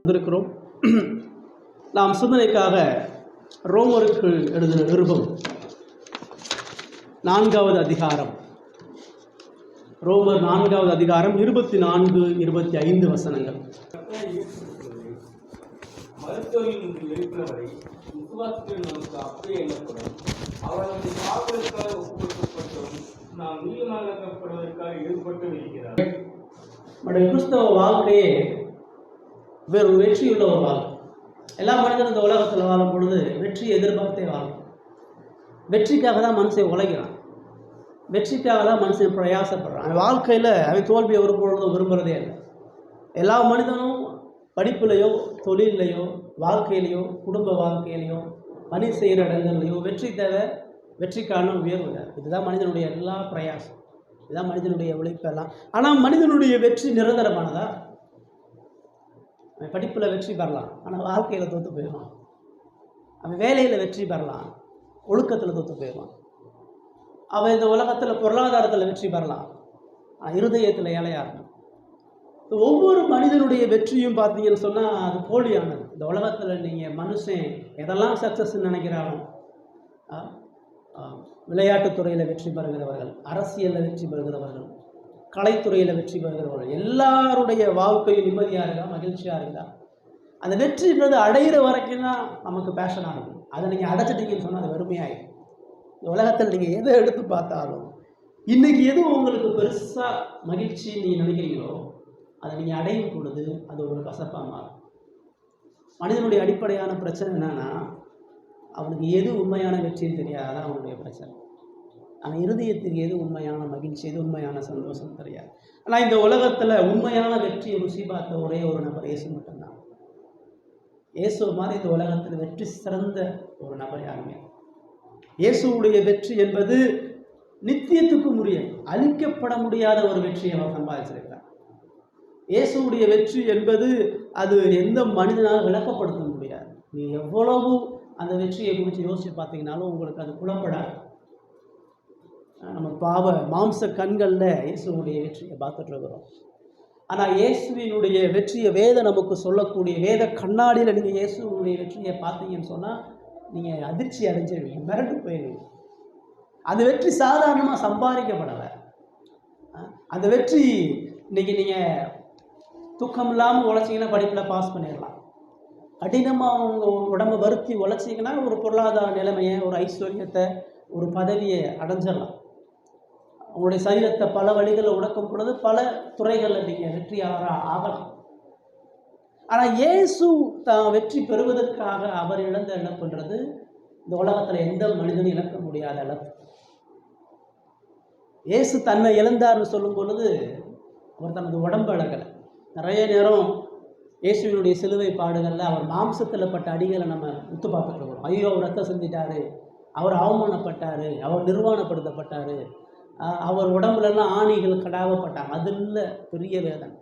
வந்திருக்கிறோம். நாம் சிந்தனைக்காக ரோமருக்கு எழுதின நிருபம் 4வது அதிகாரம், ரோமர் 4வது அதிகாரம் 24, 25 வசனங்கள். மருத்துவரின் எழுப்பினவரை விசுவாசத்தில் நமக்கு அப்படியே எண்ணப்படும். அவர்களுடைய பாவங்களுக்காக ஒப்புக்கொடுக்கப்பட்டும் நாம் நீதிமானாக்கப்படுவதற்காக ஈடுபட்டு இருக்கிறார். நம்முடைய கிறிஸ்தவ வாழ்க்கையே வேறு வெற்றியுள்ள ஒரு வாழ்க்கை. எல்லா மனிதனும் இந்த உலகத்தில் வாழும் பொழுது வெற்றியை எதிர்பார்த்தே வாழும். வெற்றிக்காக தான் மனுஷன் உழைக்கிறான், வெற்றிக்காக தான் மனுஷன் பிரயாசப்படுறான். அவன் வாழ்க்கையில் அவன் தோல்வியை ஒரு பொழுதும் விரும்புகிறதே இல்லை. எல்லா மனிதனும் படிப்புலையோ தொழிலையோ வாழ்க்கையிலையோ குடும்ப வாழ்க்கையிலையோ பணி செய்கிற இடங்கள்லையோ வெற்றி தேவை, வெற்றிக்கான உயர்வு தேவை. இதுதான் மனிதனுடைய எல்லா பிரயாசம், இதுதான் மனிதனுடைய உழைப்பெல்லாம். ஆனால் மனிதனுடைய வெற்றி நிரந்தரமானதா? அவன் படிப்பில் வெற்றி பெறலாம், ஆனால் வாழ்க்கையில் தோற்று போயிடுவான். அவன் வேலையில் வெற்றி பெறலாம், ஒழுக்கத்தில் தோற்று போயிடுவான். அவன் இந்த உலகத்தில் பொருளாதாரத்தில் வெற்றி பெறலாம், ஆனால் இருதயத்தில் ஏழையாக இருக்கும். ஒவ்வொரு மனிதனுடைய வெற்றியும் பார்த்தீங்கன்னு சொன்னால் அது போலியானது. இந்த உலகத்தில் நீங்கள் மனுஷன் எதெல்லாம் சக்ஸஸ்ன்னு நினைக்கிறானோ, விளையாட்டுத்துறையில் வெற்றி பெறுகிறவர்கள், அரசியலில் வெற்றி பெறுகிறவர்கள், கலைத்துறையில் வெற்றி பெறுகிறவர்கள், எல்லாருடைய வாழ்க்கையும் நிம்மதியாக இருக்கா, மகிழ்ச்சியாக இருக்கா? அந்த வெற்றின்றது அடையிற வரைக்கும் தான் நமக்கு பேஷனாக இருக்கும். அதை நீங்கள் அடைச்சிட்டிங்கன்னு சொன்னால் அது வெறுமையாயிடும். இந்த உலகத்தில் நீங்கள் எதை எடுத்து பார்த்தாலும் இன்றைக்கி எது உங்களுக்கு பெருசாக மகிழ்ச்சி நீங்கள் நினைக்கிறீங்களோ அதை நீங்கள் அடையும் பொழுது அது ஒரு கசப்பாக மாறும். மனிதனுடைய அடிப்படையான பிரச்சனை என்னன்னா, அவனுக்கு எது உண்மையான வெற்றின்னு தெரியாது, அவனுடைய பிரச்சனை. ஆனால் இருதயத்துக்கு எது உண்மையான மகிழ்ச்சி, எது உண்மையான சந்தோஷம் தெரியாது. ஆனால் இந்த உலகத்தில் உண்மையான வெற்றியை ருசி பார்த்த ஒரே ஒரு நபர் இயேசு மட்டும்தான். இயேசு மாதிரி இந்த உலகத்தில் வெற்றி சிறந்த ஒரு நபர் யாருமே. இயேசுடைய வெற்றி என்பது நித்தியத்துக்கும் உரிய, அழிக்கப்பட முடியாத ஒரு வெற்றியை அவர் சம்பாதிச்சிருக்கிறார். இயேசுடைய வெற்றி என்பது அது எந்த மனிதனால் விளக்கப்படுத்த முடியாது. நீ எவ்வளவு அந்த வெற்றியை குறித்து யோசித்து பார்த்தீங்கன்னாலும் உங்களுக்கு அது புலப்படாது. நம்ம மாம்ச கண்களில் இயேசுடைய வெற்றியை பார்த்துட்டு இருக்கிறோம். ஆனால் இயேசுவினுடைய வெற்றியை நமக்கு சொல்லக்கூடிய வேத கண்ணாடியில் நீங்கள் இயேசுடைய வெற்றியை பார்த்தீங்கன்னு சொன்னால் நீங்கள் அதிர்ச்சி அடைஞ்சிடுவீங்க, மிரண்டு போயிடுவீங்க. அந்த வெற்றி சாதாரணமாக சம்பாதிக்கப்படலை. அந்த வெற்றி இன்றைக்கி நீங்கள் தூக்கம் இல்லாமல் உழைச்சிங்கன்னா படிப்பில் பாஸ் பண்ணிடலாம். கடினமாக அவங்க உடம்பை வருத்தி உழைச்சிங்கன்னா ஒரு பொருளாதார நிலைமையை, ஒரு ஐஸ்வர்யத்தை, ஒரு பதவியை அடைஞ்சிடலாம். உங்களுடைய சரீரத்தை பல வழிகளில் உடக்கும் பொழுது பல துறைகளில் நீங்கள் வெற்றியாளராக ஆகலாம். ஆனால் இயேசு தான் வெற்றி பெறுவதற்காக அவர் இழந்த இழப்புன்றது இந்த உலகத்தில் எந்த மனிதனும் இழக்க முடியாத இழப்பு. இயேசு தன்னை இழந்தார்னு சொல்லும் பொழுது அவர் தனது உடம்பு அழகலை. நிறைய நேரம் இயேசுவினுடைய சிலுவை பாடுகளில் அவர் மாம்சத்தில் பட்ட அடிகளை நம்ம உத்து பார்த்துட்டு இருக்கோம். ஐயோ, அவர் ரத்தம் செஞ்சிட்டாரு, அவர் அவமானப்பட்டார், அவர் நிர்வாணப்படுத்தப்பட்டார், அவர் உடம்புலலாம் ஆணிகள் கடாவப்பட்டாங்க. அதில் பெரிய வேதனை,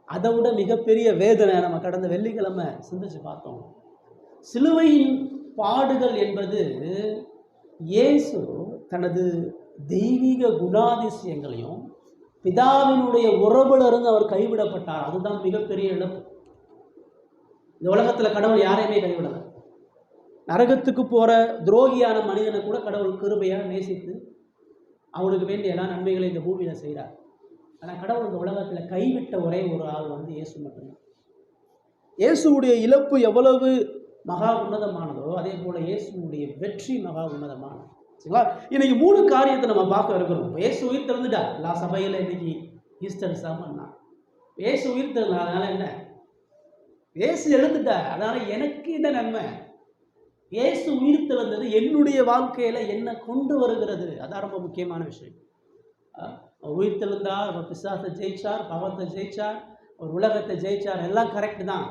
அதை விட மிகப்பெரிய வேதனை நம்ம கடந்த வெள்ளிக்கிழமை சிந்திச்சு பார்த்தோம். சிலுவையின் பாடுகள் என்பது இயேசு தனது தெய்வீக குணாதிசயங்களையும் பிதாவினுடைய உறவிலிருந்து அவர் கைவிடப்பட்டார். அதுதான் மிகப்பெரிய இழப்பு. இந்த உலகத்தில் கடவுள் யாரையுமே கைவிடலை. நரகத்துக்கு போகிற துரோகியான மனிதனை கூட கடவுள் கிருபையாக நேசித்து அவனுக்கு வேண்டிய எல்லா நன்மைகளையும் இந்த பூமியில் செய்கிறார். ஆனால் கடவுள் இந்த உலகத்தில் கைவிட்ட ஒரே ஒரு ஆள் இயேசு மட்டும்தான். இயேசுடைய இழப்பு எவ்வளவு மகா உன்னதமானதோ அதே போல் இயேசுடைய வெற்றி மகா உன்னதமானது. சரிங்களா? இன்னைக்கு 3 காரியத்தை நம்ம பார்க்க இருக்கிறோம். இயேசு உயிர் திறந்துட்டார். எல்லா சபையில் இன்னைக்கு ஈஸ்டர் சாமன்னா இயேசு உயிர் திறந்தா, அதனால என்ன? இயேசு எழுந்துட்டார், அதனால எனக்கு என்ன நன்மை? இயேசு உயிர் திறந்தது என்னுடைய வாழ்க்கையில் என்ன கொண்டு வருகிறது, அதான் ரொம்ப முக்கியமான விஷயம். உயிர் தெழுந்தார், அவர் பிசாசை ஜெயிச்சார், பாவத்தை ஜெயிச்சார், ஒரு உலகத்தை ஜெயிச்சார், எல்லாம் கரெக்டு தான்.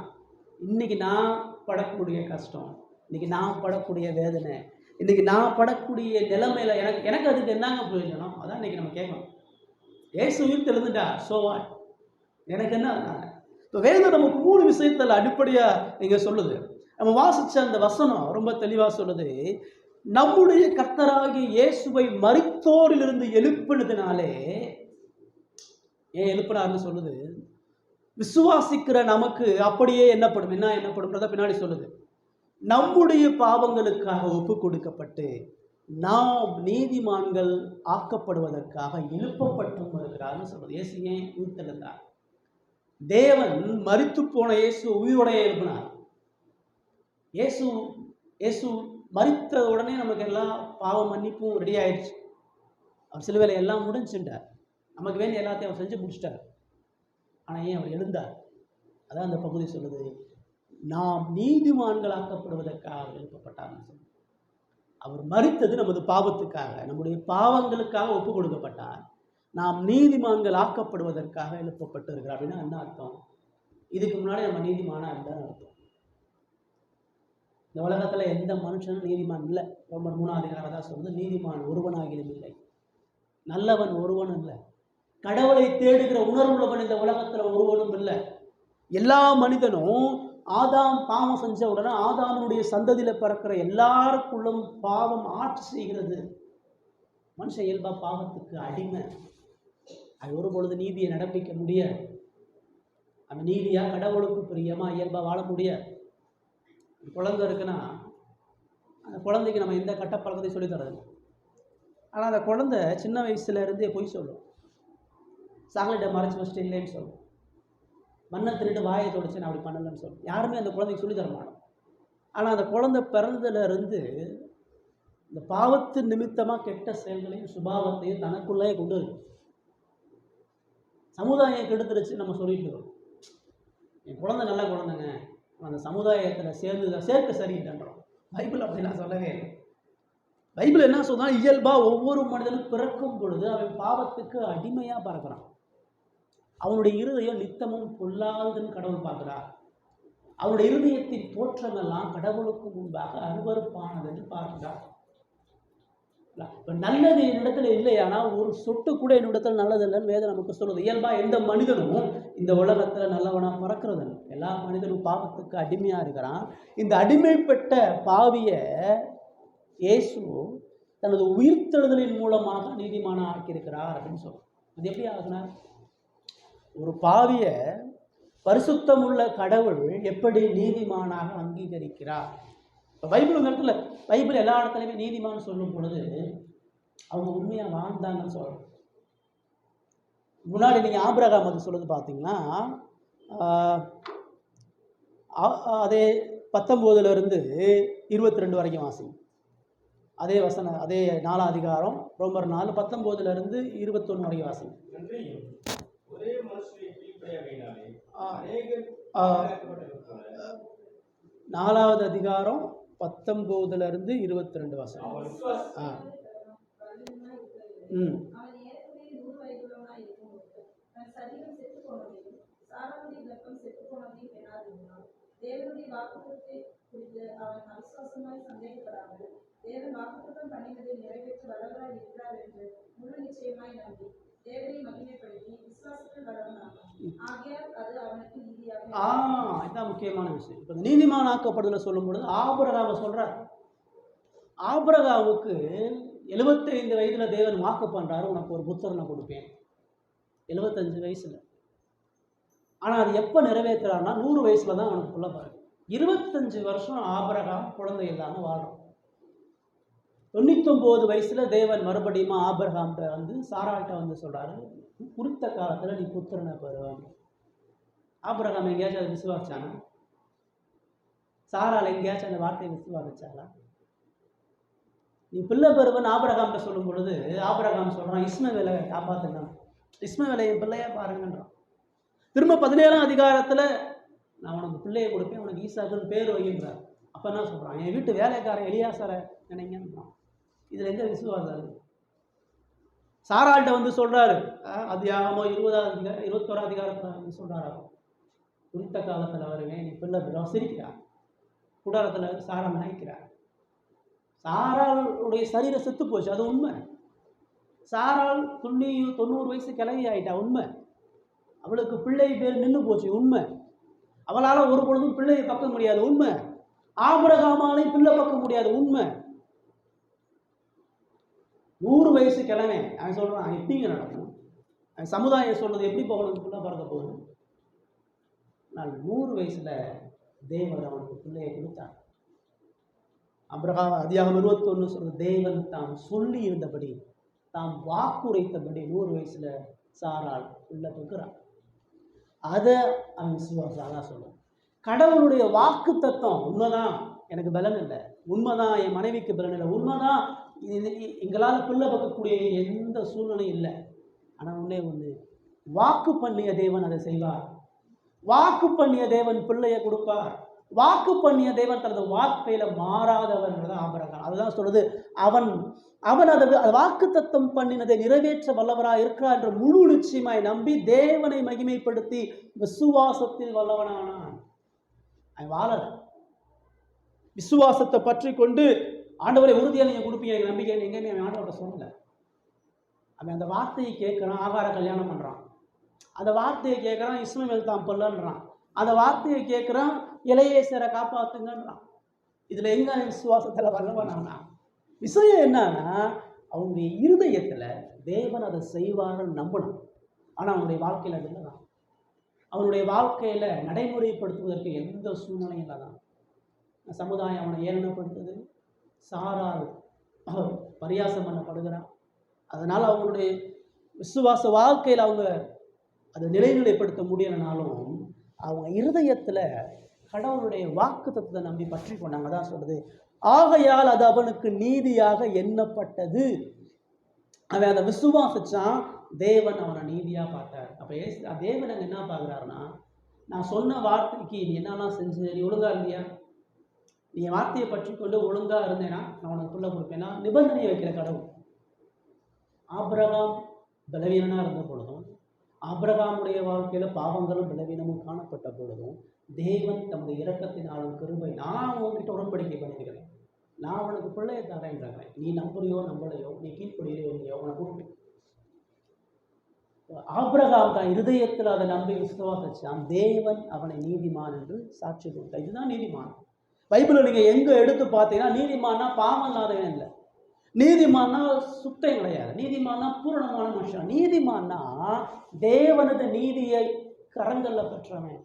இன்றைக்கி நான் படக்கூடிய கஷ்டம், இன்றைக்கி நான் படக்கூடிய வேதனை, இன்றைக்கி நான் படக்கூடிய நிலைமையில் எனக்கு அதுக்கு என்னங்க பிரயோஜனம்? அதான் இன்றைக்கி நம்ம கேட்கணும். இயேசு உயிர் தெழுந்துட்டார், ஸோ வாட், எனக்கு என்ன? இப்போ வேதம் நமக்கு 3 விஷயத்தில் அடிப்படையாக நீங்கள் சொல்லுது. நம்ம வாசித்த அந்த வசனம் ரொம்ப தெளிவாக சொல்லுது. நம்முடைய கர்த்தராகிய இயேசுவை மரித்தோரிலிருந்து எழுப்பினதுனாலே, ஏன் எழுப்பினார்னு சொல்லுது. விசுவாசிக்கிற நமக்கு அப்படியே என்னப்படும்ன்றத பின்னாடி சொல்லுது. நம்முடைய பாவங்களுக்காக ஒப்பு கொடுக்கப்பட்டு நாம் நீதிமான்கள் ஆக்கப்படுவதற்காக எழுப்பப்பட்டும் வருகிறார்னு சொல்றது. இயேசு ஏன் உயிர்த்தெழுந்தார்? தேவன் மரித்து போன இயேசு உயிரோடைய எழுப்பினார். இயேசு மரித்த உடனே நமக்கு எல்லாம் பாவ மன்னிப்பும் ரெடி ஆயிடுச்சு. அவர் சிலுவையில் எல்லாம் முடிஞ்சுட்டார். நமக்கு வேண்டிய எல்லாத்தையும் அவர் செஞ்சு முடிச்சிட்டார். ஆனால் ஏன் அவர் எழுந்தார்? அதான் அந்த பகுதி சொல்லுது, நாம் நீதிமான்களாக்கப்படுவதற்காக எழுப்பப்பட்டார்னு சொல்லி. அவர் மரித்தது நமது பாவத்துக்காக, நம்முடைய பாவங்களுக்காக ஒப்பு கொடுக்கப்பட்டார். நாம் நீதிமான்கள் ஆக்கப்படுவதற்காக எழுப்பப்பட்டு இருக்கிறார். அப்படின்னா என்ன அர்த்தம்? இதுக்கு முன்னாடி நம்ம நீதிமானா இருந்தாலும் அர்த்தம். இந்த உலகத்துல எந்த மனுஷனும் நீதிமான் இல்லை. ரோமர் 3 தான் சொல்லுது, நீதிமான் ஒருவனாகிலும் இல்லை, நல்லவன் ஒருவனும் இல்லை, கடவுளை தேடுகிற உணர்வுள்ளவன் இந்த உலகத்துல ஒருவனும் இல்லை. எல்லா மனிதனும் ஆதாம் பாவம் செஞ்ச உடனே ஆதாமுடைய சந்ததியில பிறக்கிற எல்லாருக்குள்ளும் பாவம் ஆட்சி செய்கிறது. மனுஷன் இயல்பா பாவத்துக்கு அடிமை. அது ஒரு பொழுது நீதியை நடப்பிக்க முடியாது. அந்த நீதியா கடவுளுக்கு பிரியமா இயல்பா வாழ முடியாது. குழந்தை இருக்குன்னா அந்த குழந்தைக்கு நம்ம எந்த கட்ட பழக்கத்தையும் சொல்லி தரது. ஆனால் அந்த குழந்தை சின்ன வயசுல இருந்தே பொய் சொல்லும். சாக்லேட்டை மறைச்சி வச்சுட்டு இல்லைன்னு சொல்லும். மண்ணை திருட்டு வாயை தொடச்சு நான் அப்படி பண்ணலன்னு சொல்லும். யாருமே அந்த குழந்தைக்கு சொல்லி தர மாட்டோம். ஆனால் அந்த குழந்தை பிறந்ததுல இருந்து இந்த பாவத்து நிமித்தமாக கெட்ட செயல்களையும் சுபாவத்தையும் தனக்குள்ளே கொண்டு வரும். சமுதாயம் கெடுத்துருச்சு நம்ம சொல்லிட்டு இருக்கோம். என் குழந்தை நல்ல குழந்தைங்க, அந்த சமுதாயத்தில் சேர்க்க சரின்றோம். பைபிள் அப்படிலாம் சொல்லவே இல்லை. பைபிள் என்ன சொல்றான்? இயல்பா ஒவ்வொரு மனிதனும் பிறக்கும் பொழுது அவன் பாவத்துக்கு அடிமையா பறக்கிறான். அவனுடைய இருதயம் நித்தமும் பொல்லாதுன்னு கடவுள் பார்க்கிறார். அவனுடைய இருதயத்தின் தோற்றமெல்லாம் கடவுளுக்கு முன்பாக அருவருப்பானது என்று பார்க்கிறார். இப்போ நல்லது என்னிடத்துல இல்லையானா ஒரு சொட்டு கூட என்னிடத்துல நல்லது இல்லைன்னு வேதம் நமக்கு சொல்லுது. இயல்பா எந்த மனிதனும் இந்த உலகத்துல நல்லவனா பறக்கிறது இல்லை. எல்லா மனிதனும் பாவத்துக்கு அடிமையா இருக்கிறான். இந்த அடிமைப்பட்ட பாவிய இயேசு தனது உயிர்த்தெழுதலின் மூலமாக நீதிமானா ஆக்கியிருக்கிறார் அப்படின்னு சொல்றோம். அது எப்படி ஆகுனா, ஒரு பாவிய பரிசுத்தம் உள்ள கடவுள் எப்படி நீதிமானாக அங்கீகரிக்கிறார்? பைபிள் இடத்துல பைபிள் எல்லா இடத்துலையுமே நீதிமான் சொல்லும் பொழுது அவங்க உண்மையா வாழ்ந்தாங்கன்னு சொல்றோம். முன்னாடி நீங்க ஆபிரகாம் அது சொல்லுது பார்த்தீங்கன்னா, அதே 19 இருந்து 22 வரைக்கும் வாசிங்க. அதே வசனம், அதே 4 அதிகாரம் ரோமர் 4 19 இருந்து 21 வரைக்கும் வாசிங்க. ஒரே மனுஷனை கீழ்ப்படியாமையினாலே 4வது அதிகாரம் 19 இருந்து 22 வசனம். தேவனுடைய வாக்குத்தத்தத்தை குறித்து அவன் அவிசுவாசமாய் சந்தேகப்படாமல் தேவன் வாக்குத்தத்தம் பண்ணினதை நிறைவேற்ற வல்லவராய் இருக்கிறார் என்று முழு நிச்சயமாய் நம்பி தேவனை மகிமைப்படுத்தி விசுவாசத்தில் வளர்ந்தானாம். ஆகையால் அது அவனுக்கு நீதியாக. இதுதான் முக்கியமான விஷயம். இப்போ நீதிமானாக்கப்படுதல சொல்லும் பொழுது ஆபிரகாமை சொல்றார். ஆபிரகாமுக்கு 75 வயதுல தேவன் வாக்கு பண்றாரு, உனக்கு ஒரு புத்திரனை கொடுப்பேன். 75 வயசுல. ஆனா அது எப்ப நிறைவேற்றுறாருன்னா 100 வயசுல தான் அவனுக்கு புள்ள பாருங்க. 25 வருஷம் ஆபிரகாம் குழந்தை இல்லாம வாழ்றான். 99 வயசுல தேவன் மறுபடியும் ஆபிரகாம்கிட்ட வந்து சாராள்கிட்ட வந்து சொல்றாரு, குறித்த காலத்துல நீ புத்திரனை பெறுவாங்க. ஆபிரகாம் எங்கேயாச்சும் அதை விசுவாசானா? சாராள் எங்கேயாச்சும் அந்த வார்த்தையை விசுவாசாளா? நீ பிள்ளை பெறுவன் ஆபிரகாம்கிட்ட சொல்லும் பொழுது ஆபிரகாம் சொல்றான், இஸ்மவேலை காப்பாத்துங்க, இஸ்மவேலை என் பிள்ளையா பாருங்கன்றான். திரும்ப 17ஆம் அதிகாரத்துல நான் உனக்கு பிள்ளையை கொடுப்பேன், உனக்கு ஈசாக்குன்னு பேர் வைக்கிறார். அப்ப என்ன சொல்றான்? என் வீட்டு வேலைக்காரன் எலியாசரை நினைங்கன்றான். இதுல எங்க விசுவாசம் இருக்கு? சாராள்கிட்ட வந்து சொல்றாரு, அது 21ஆம் அதிகாரத்துல வந்து சொல்றாரு, குறித்த காலத்துல வருவேன், நீ பிள்ளை பெறும். சிரிக்கிறான். குடாரத்துல சாரா நினைக்கிறார். சாராளுடைய சரீரம் செத்து போச்சு, அது உண்மை. சாராள் 90 வயசு கிளவி ஆயிட்டா, உண்மை. அவளுக்கு பிள்ளை பேர் நின்று போச்சு, உண்மை. அவளால் ஒரு பொழுதும் பிள்ளையை பக்க முடியாது, உண்மை. ஆபிரகாமாலையும் பிள்ளை பக்க முடியாது, உண்மை. 100 வயசு கிழமை அவன் சொல்றான், எப்படிங்க நடக்கும்? சமுதாயம் சொல்றது எப்படி போகணும் பிள்ளை பறக்க போகுது? நான் 100 வயசுல தேவன் அவனுக்கு பிள்ளையை கொடுத்தார். ஆபிரகாம் அதிகாரம் 21 சொல்ற தேவன் தாம் சொல்லி இருந்தபடி தாம் வாக்குரைத்தபடி 100 வயசுல சாராள் உள்ள பெறுகிறார். அதை அவன் விசுவாசாக சொல்லுவான். கடவுளுடைய வாக்கு தத்துவம் உண்மைதான், எனக்கு பலன் இல்லை, உண்மைதான் என் மனைவிக்கு பலன் இல்லை, உண்மைதான் எங்களால் பிள்ளை பார்க்கக்கூடிய எந்த சூழ்நிலையும் இல்லை. ஆனால் ஒன்று வாக்கு பண்ணிய தேவன் அதை செய்வார். வாக்கு பண்ணிய தேவன் பிள்ளையை கொடுப்பார். வாக்கு பண்ணிய தேவன் தனது வார்த்தையில மாறாதவன் ஆபிரகாம். அதுதான் சொல்றது, அவன் அதை வாக்கு தத்தம் பண்ணினதை நிறைவேற்ற வல்லவராக இருக்கிறார் என்ற முழு நிச்சயமாய் நம்பி தேவனை மகிமைப்படுத்தி விசுவாசத்தில் வல்லவனானான். அவன் வாழல, விசுவாசத்தை பற்றி கொண்டு ஆண்டவரை உறுதியாக நீங்க கொடுப்பீங்க நம்பிக்கை எங்கேயுமே அவன் ஆண்டவர்கிட்ட சொல்லல. அவன் அந்த வார்த்தையை கேட்கிறான், ஆகார கல்யாணம் பண்றான். அந்த வார்த்தையை கேட்குறான், இஸ்மவேல் தான் பிள்ளைன்றான். அந்த வார்த்தையை கேட்குறான், எலையேசரை காப்பாத்துங்கன்றான். இதில் எங்க விசுவாசத்தில் வல்லவனானா? விஷயம் என்னன்னா, அவனுடைய இருதயத்தில் தேவன் அதை செய்வார்னு நம்பணும். ஆனால் அவனுடைய வாழ்க்கையில் அது இல்லை தான். அவனுடைய வாழ்க்கையில் நடைமுறைப்படுத்துவதற்கு எந்த சூழ்நிலையும் இல்லை தான். சமுதாயம் அவனை ஏளனப்படுத்துது, சாரால் பரியாசம் பண்ணப்படுகிறான். அதனால் அவங்களுடைய விசுவாச வாழ்க்கையில் அவங்க அதை நிலைநிலைப்படுத்த முடியலைனாலும் அவங்க இருதயத்தில் கடவுளுடைய வாக்கு தத்துவத்தை நம்பி பற்றி கொண்டாங்க. தான் சொல்றது, ஆகையால் அது அவனுக்கு நீதியாக எண்ணப்பட்டது. அவன் அதை விசுவாசிச்சான், தேவன் அவனை நீதியாக பார்த்தார். அப்போ தேவன் அங்கே என்ன பார்க்குறாருன்னா, நான் சொன்ன வார்த்தைக்கு நீ என்னெல்லாம் செஞ்சு, நீ ஒழுங்காக இருந்தியா, நீ வார்த்தையை பற்றி கொண்டு ஒழுங்காக இருந்தேன்னா நான் உனக்கு பிள்ளை கொடுப்பேன்னா நிபந்தனை வைக்கிற கடவுள். ஆபிரகாம் பலவீனனாக இருந்த பொழுதும், ஆபிரகாமுடைய வாழ்க்கையில் பாவங்களும் பலவீனமும் காணப்பட்ட பொழுதும் தேவன் தமது இரக்கத்தினாலும் கிருபை, நான் உங்ககிட்ட உடன்படிக்கை பண்ணியிருக்கிறேன், நான் உனக்கு பிள்ளையை தரேன்றாங்க, நீ நம்புறியோ நம்பலையோ, நீ கீழ்ப்படியோ இல்லையோ, உனக்கு கொடுப்பேன். ஆபிரகாம் தான் இருதயத்தில் அதை நம்பி விசுவாசிச்சான், தேவன் அவனை நீதிமான் என்று சாட்சி கொடுத்தார். இதுதான் நீதிமான். பைபிளில் நீங்கள் எங்கே எடுத்து பார்த்தீங்கன்னா நீதிமானா பாவம் இல்லாதவன் இல்லை, நீதிமானா சுத்தம் கிடையாது, நீதிமானா பூரணமான மனுஷன். நீதிமானா தேவனது நீதியை கரங்கள்ல பெற்றவன்,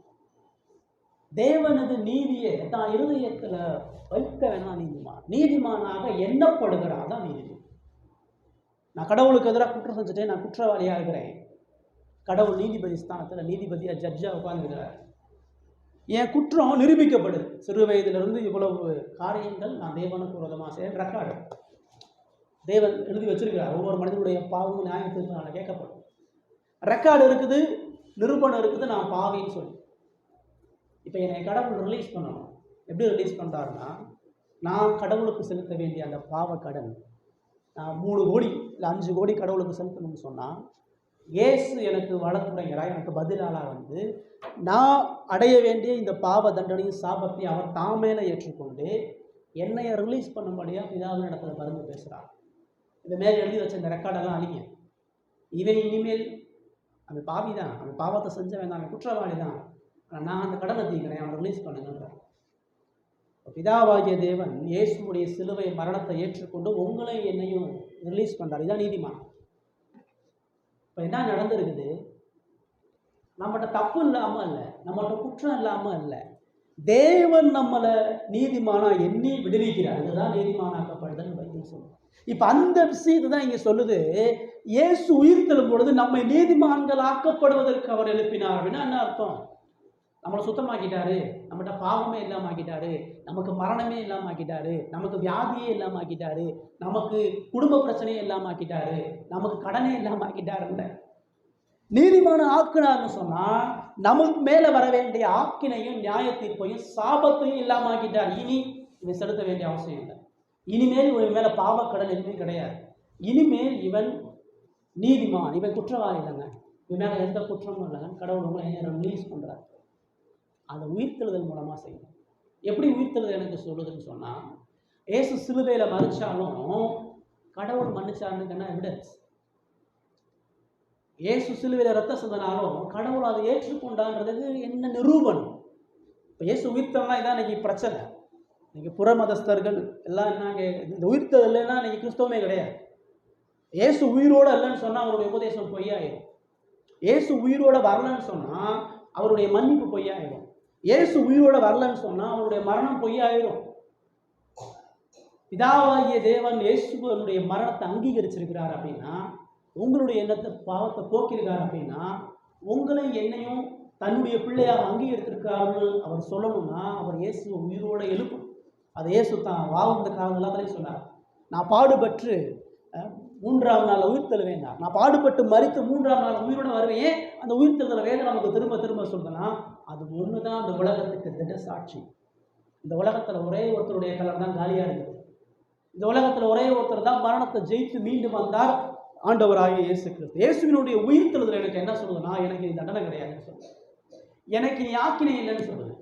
தேவனது நீதியை தான் இருதயத்தில் வைக்க வேணாம். நீதிமானாக எண்ணப்படுகிறான் தான் நீதிமான். நான் கடவுளுக்கு எதிராக குற்றம் செஞ்சுட்டேன், நான் குற்றவாளியாக இருக்கிறேன், கடவுள் நீதிபதி ஸ்தானத்தில் நீதிபதியாக ஜட்ஜாக உட்கார்ந்துருக்கிறார், என் குற்றம் நிரூபிக்கப்படுது, சிறு வயதிலிருந்து இவ்வளவு காரியங்கள் நான் தேவனுக்கு விரோதமாக செய்ய ரெக்கார்டு தேவன் எழுதி வச்சிருக்கிறார். ஒவ்வொரு மனிதனுடைய பாவமும் நியாயத்திற்கு நான் கேட்கப்படும், ரெக்கார்டு இருக்குது, நிரூபணம் இருக்குது, நான் பாவின்னு சொல்லி. இப்போ என்னை கடவுள் ரிலீஸ் பண்ணணும். எப்படி ரிலீஸ் பண்ணுறாருன்னா, நான் கடவுளுக்கு செலுத்த வேண்டிய அந்த பாவ கடன் நான் 3 கோடி இல்லை 5 கோடி கடவுளுக்கு செலுத்தணும்னு சொன்னால், இயேசு எனக்கு வழக்குரைஞராக எனக்கு பதிலாளாக வந்து நான் அடைய வேண்டிய இந்த பாவ தண்டனையும் சாபத்தையும் அவர் தான் மேலே ஏற்றுக்கொண்டு என்னைய ரிலீஸ் பண்ணும்படியாக பிதாவின் இடத்துல பருந்து பேசுகிறார். இந்த மேலே எழுதி வச்ச இந்த ரெக்கார்டெல்லாம் அழிங்க, இவன் இனிமேல் அவன் பாவி தான், அவன் பாவத்தை செஞ்சவன் தான், அவன் குற்றவாளி தான், நான் அந்த கடனை தீக்கிறேன், அவனை ரிலீஸ் பண்ணுங்கன்றார். பிதாவாகிய தேவன் இயேசுடைய சிலுவை மரணத்தை ஏற்றுக்கொண்டு உங்களை என்னையும் ரிலீஸ் பண்ணுறார். இதான் நீதிமான். இப்போ என்ன நடந்திருக்குது, நம்மகிட்ட தப்பு இல்லாமல் இல்லை, நம்மகிட்ட குற்றம் இல்லாமல் இல்லை, தேவன் நம்மளை நீதிமானா எண்ணி விடுவிக்கிறார். இதுதான் நீதிமானாக்கப்படுதல் பைபிள் சொல்லுது. இப்போ அந்த விஷயத்தை தான் இங்கே சொல்லுது, இயேசு உயிர் தெழும் பொழுது நம்மை நீதிமான்கள் ஆக்கப்படுவதற்கு அவர் எழுப்பினார். அப்படின்னா என்ன அர்த்தம்? நம்மளை சுத்தமாக்கிட்டாரு, நம்மகிட்ட பாவமே இல்லாமல் ஆக்கிட்டாரு, நமக்கு மரணமே இல்லாமல் ஆக்கிட்டாரு, நமக்கு வியாதியே இல்லாமல் ஆக்கிட்டாரு, நமக்கு குடும்ப பிரச்சனையே இல்லாமல் ஆக்கிட்டாரு, நமக்கு கடனே இல்லாமல் ஆக்கிட்டாருல்ல. நீதிமான ஆக்கினார்னு சொன்னால் நமக்கு மேலே வர வேண்டிய ஆக்கினையும் நியாய தீர்ப்பையும் சாபத்தையும் இல்லாமல் ஆக்கிட்டார். இனி இவன் செலுத்த வேண்டிய அவசியம் இல்லை, இனிமேல் இவன் மேலே பாவக்கடன் எதுவுமே கிடையாது, இனிமேல் இவன் நீதிமான், இவன் குற்றவாளி இல்லைங்க, இவன் மேலே எந்த குற்றமும் இல்லைங்க, கடவுள் உங்களை ரிலீஸ் பண்ணுறார். அதை உயிர்த்தெழுதல் மூலமாக செய்யணும். எப்படி உயிர்த்தெழுதல் எனக்கு சொல்லுதுன்னு சொன்னால், ஏசு சிலுவையில் மறிச்சாலும் கடவுள் மன்னிச்சாருன்னு எவிடன்ஸ். ஏசு சிலுவையில் ரத்த சிந்தனாலும் கடவுள் அதை ஏற்றுக்கொண்டான்றதுக்கு என்ன நிரூபணம்? இப்போ ஏசு உயிர்த்தெல்லாம் இதான் இன்னைக்கு பிரச்சனை. இன்னைக்கு புற மதஸ்தர்கள் எல்லாம் என்னங்க, இந்த உயிர்த்தெழுதல் இல்லைன்னா இன்னைக்கு கிறிஸ்தவமே கிடையாது. ஏசு உயிரோடு இல்லைன்னு சொன்னால் அவருடைய உபதேசம் பொய்யாயிரும். ஏசு உயிரோட வரலன்னு சொன்னால் அவருடைய மன்னிப்பு பொய்யாயிடும். இயேசு உயிரோட வரலன்னு சொன்னால் அவருடைய மரணம் பொய்யாயிடும். பிதாவாகிய தேவன் இயேசுவனுடைய மரணத்தை அங்கீகரிச்சிருக்கிறார் அப்படின்னா, உங்களுடைய எண்ணத்தை பாவத்தை போக்கியிருக்கார் அப்படின்னா, உங்களை என்னையும் தன்னுடைய பிள்ளையாக அங்கீகரித்திருக்கிறார்கள் அவர் சொல்லணும்னா அவர் இயேசுவை உயிரோட எழுப்பும். அதை இயேசு தான் வாழ்ந்த காலம் எல்லாத்துலேயும் சொன்னார். நான் பாடுபட்டு 3ஆம் நாள் உயிர்த்தெழுவேன், நான் பாடுபட்டு மரித்து 3ஆம் நாள் உயிரோட வருவேன். அந்த உயிர்த்தெழுதலை வேதம் நமக்கு திரும்ப திரும்ப சொல்றேன்னா அது ஒன்று தான் அந்த உலகத்துக்கு திட சாட்சி. இந்த உலகத்தில் ஒரே ஒருத்தருடைய கலர் தான் காலியாக இருக்குது. இந்த உலகத்தில் ஒரே ஒருத்தர் தான் மரணத்தை ஜெயித்து மீண்டும் வந்தார், ஆண்டவராகிய இயேசு கிறிஸ்து. இயேசுவினுடைய உயிர்த்தெழுதல் எனக்கு என்ன சொல்லுதுன்னா, எனக்கு இனி தண்டனை கிடையாதுன்னு சொல்லுது, எனக்கு இனி ஆக்கினை இல்லைன்னு சொல்லுது,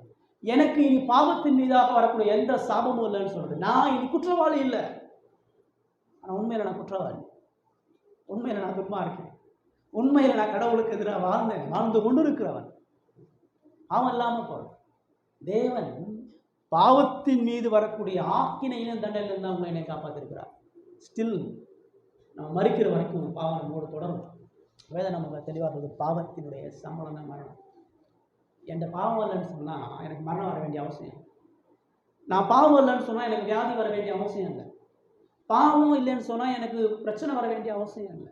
எனக்கு இனி பாவத்தின் மீதாக வரக்கூடிய எந்த சாபமும் இல்லைன்னு சொல்லுது. நான் இனி குற்றவாளி இல்லை. ஆனால் உண்மையில் நான் குற்றவாளி, உண்மையில் நான் துன்பமா இருக்கேன், உண்மையில் நான் கடவுளுக்கு எதிராக வாழ்ந்து கொண்டு இருக்கிறவன். அவன் இல்லாமல் போகிறேன். தேவன் பாவத்தின் மீது வரக்கூடிய ஆக்கினையிலும் தண்டனையிலும் தான் என்னை காப்பாற்றிருக்கிறார். ஸ்டில் நம்ம மறிக்கிற வரைக்கும் பாவம் நம்மோடு தொடரும். வேதம் நமக்கு தெளிவாக இருக்குது, பாவத்தினுடைய சம்பளம் தான் மரணம். என் பாவம் இல்லைன்னு சொன்னால் எனக்கு மரணம் வர வேண்டிய அவசியம். நான் பாவம் இல்லைன்னு சொன்னால் எனக்கு வியாதி வர வேண்டிய அவசியம் இல்லை. பாவம் இல்லைன்னு சொன்னால் எனக்கு பிரச்சனை வர வேண்டிய அவசியம் இல்லை.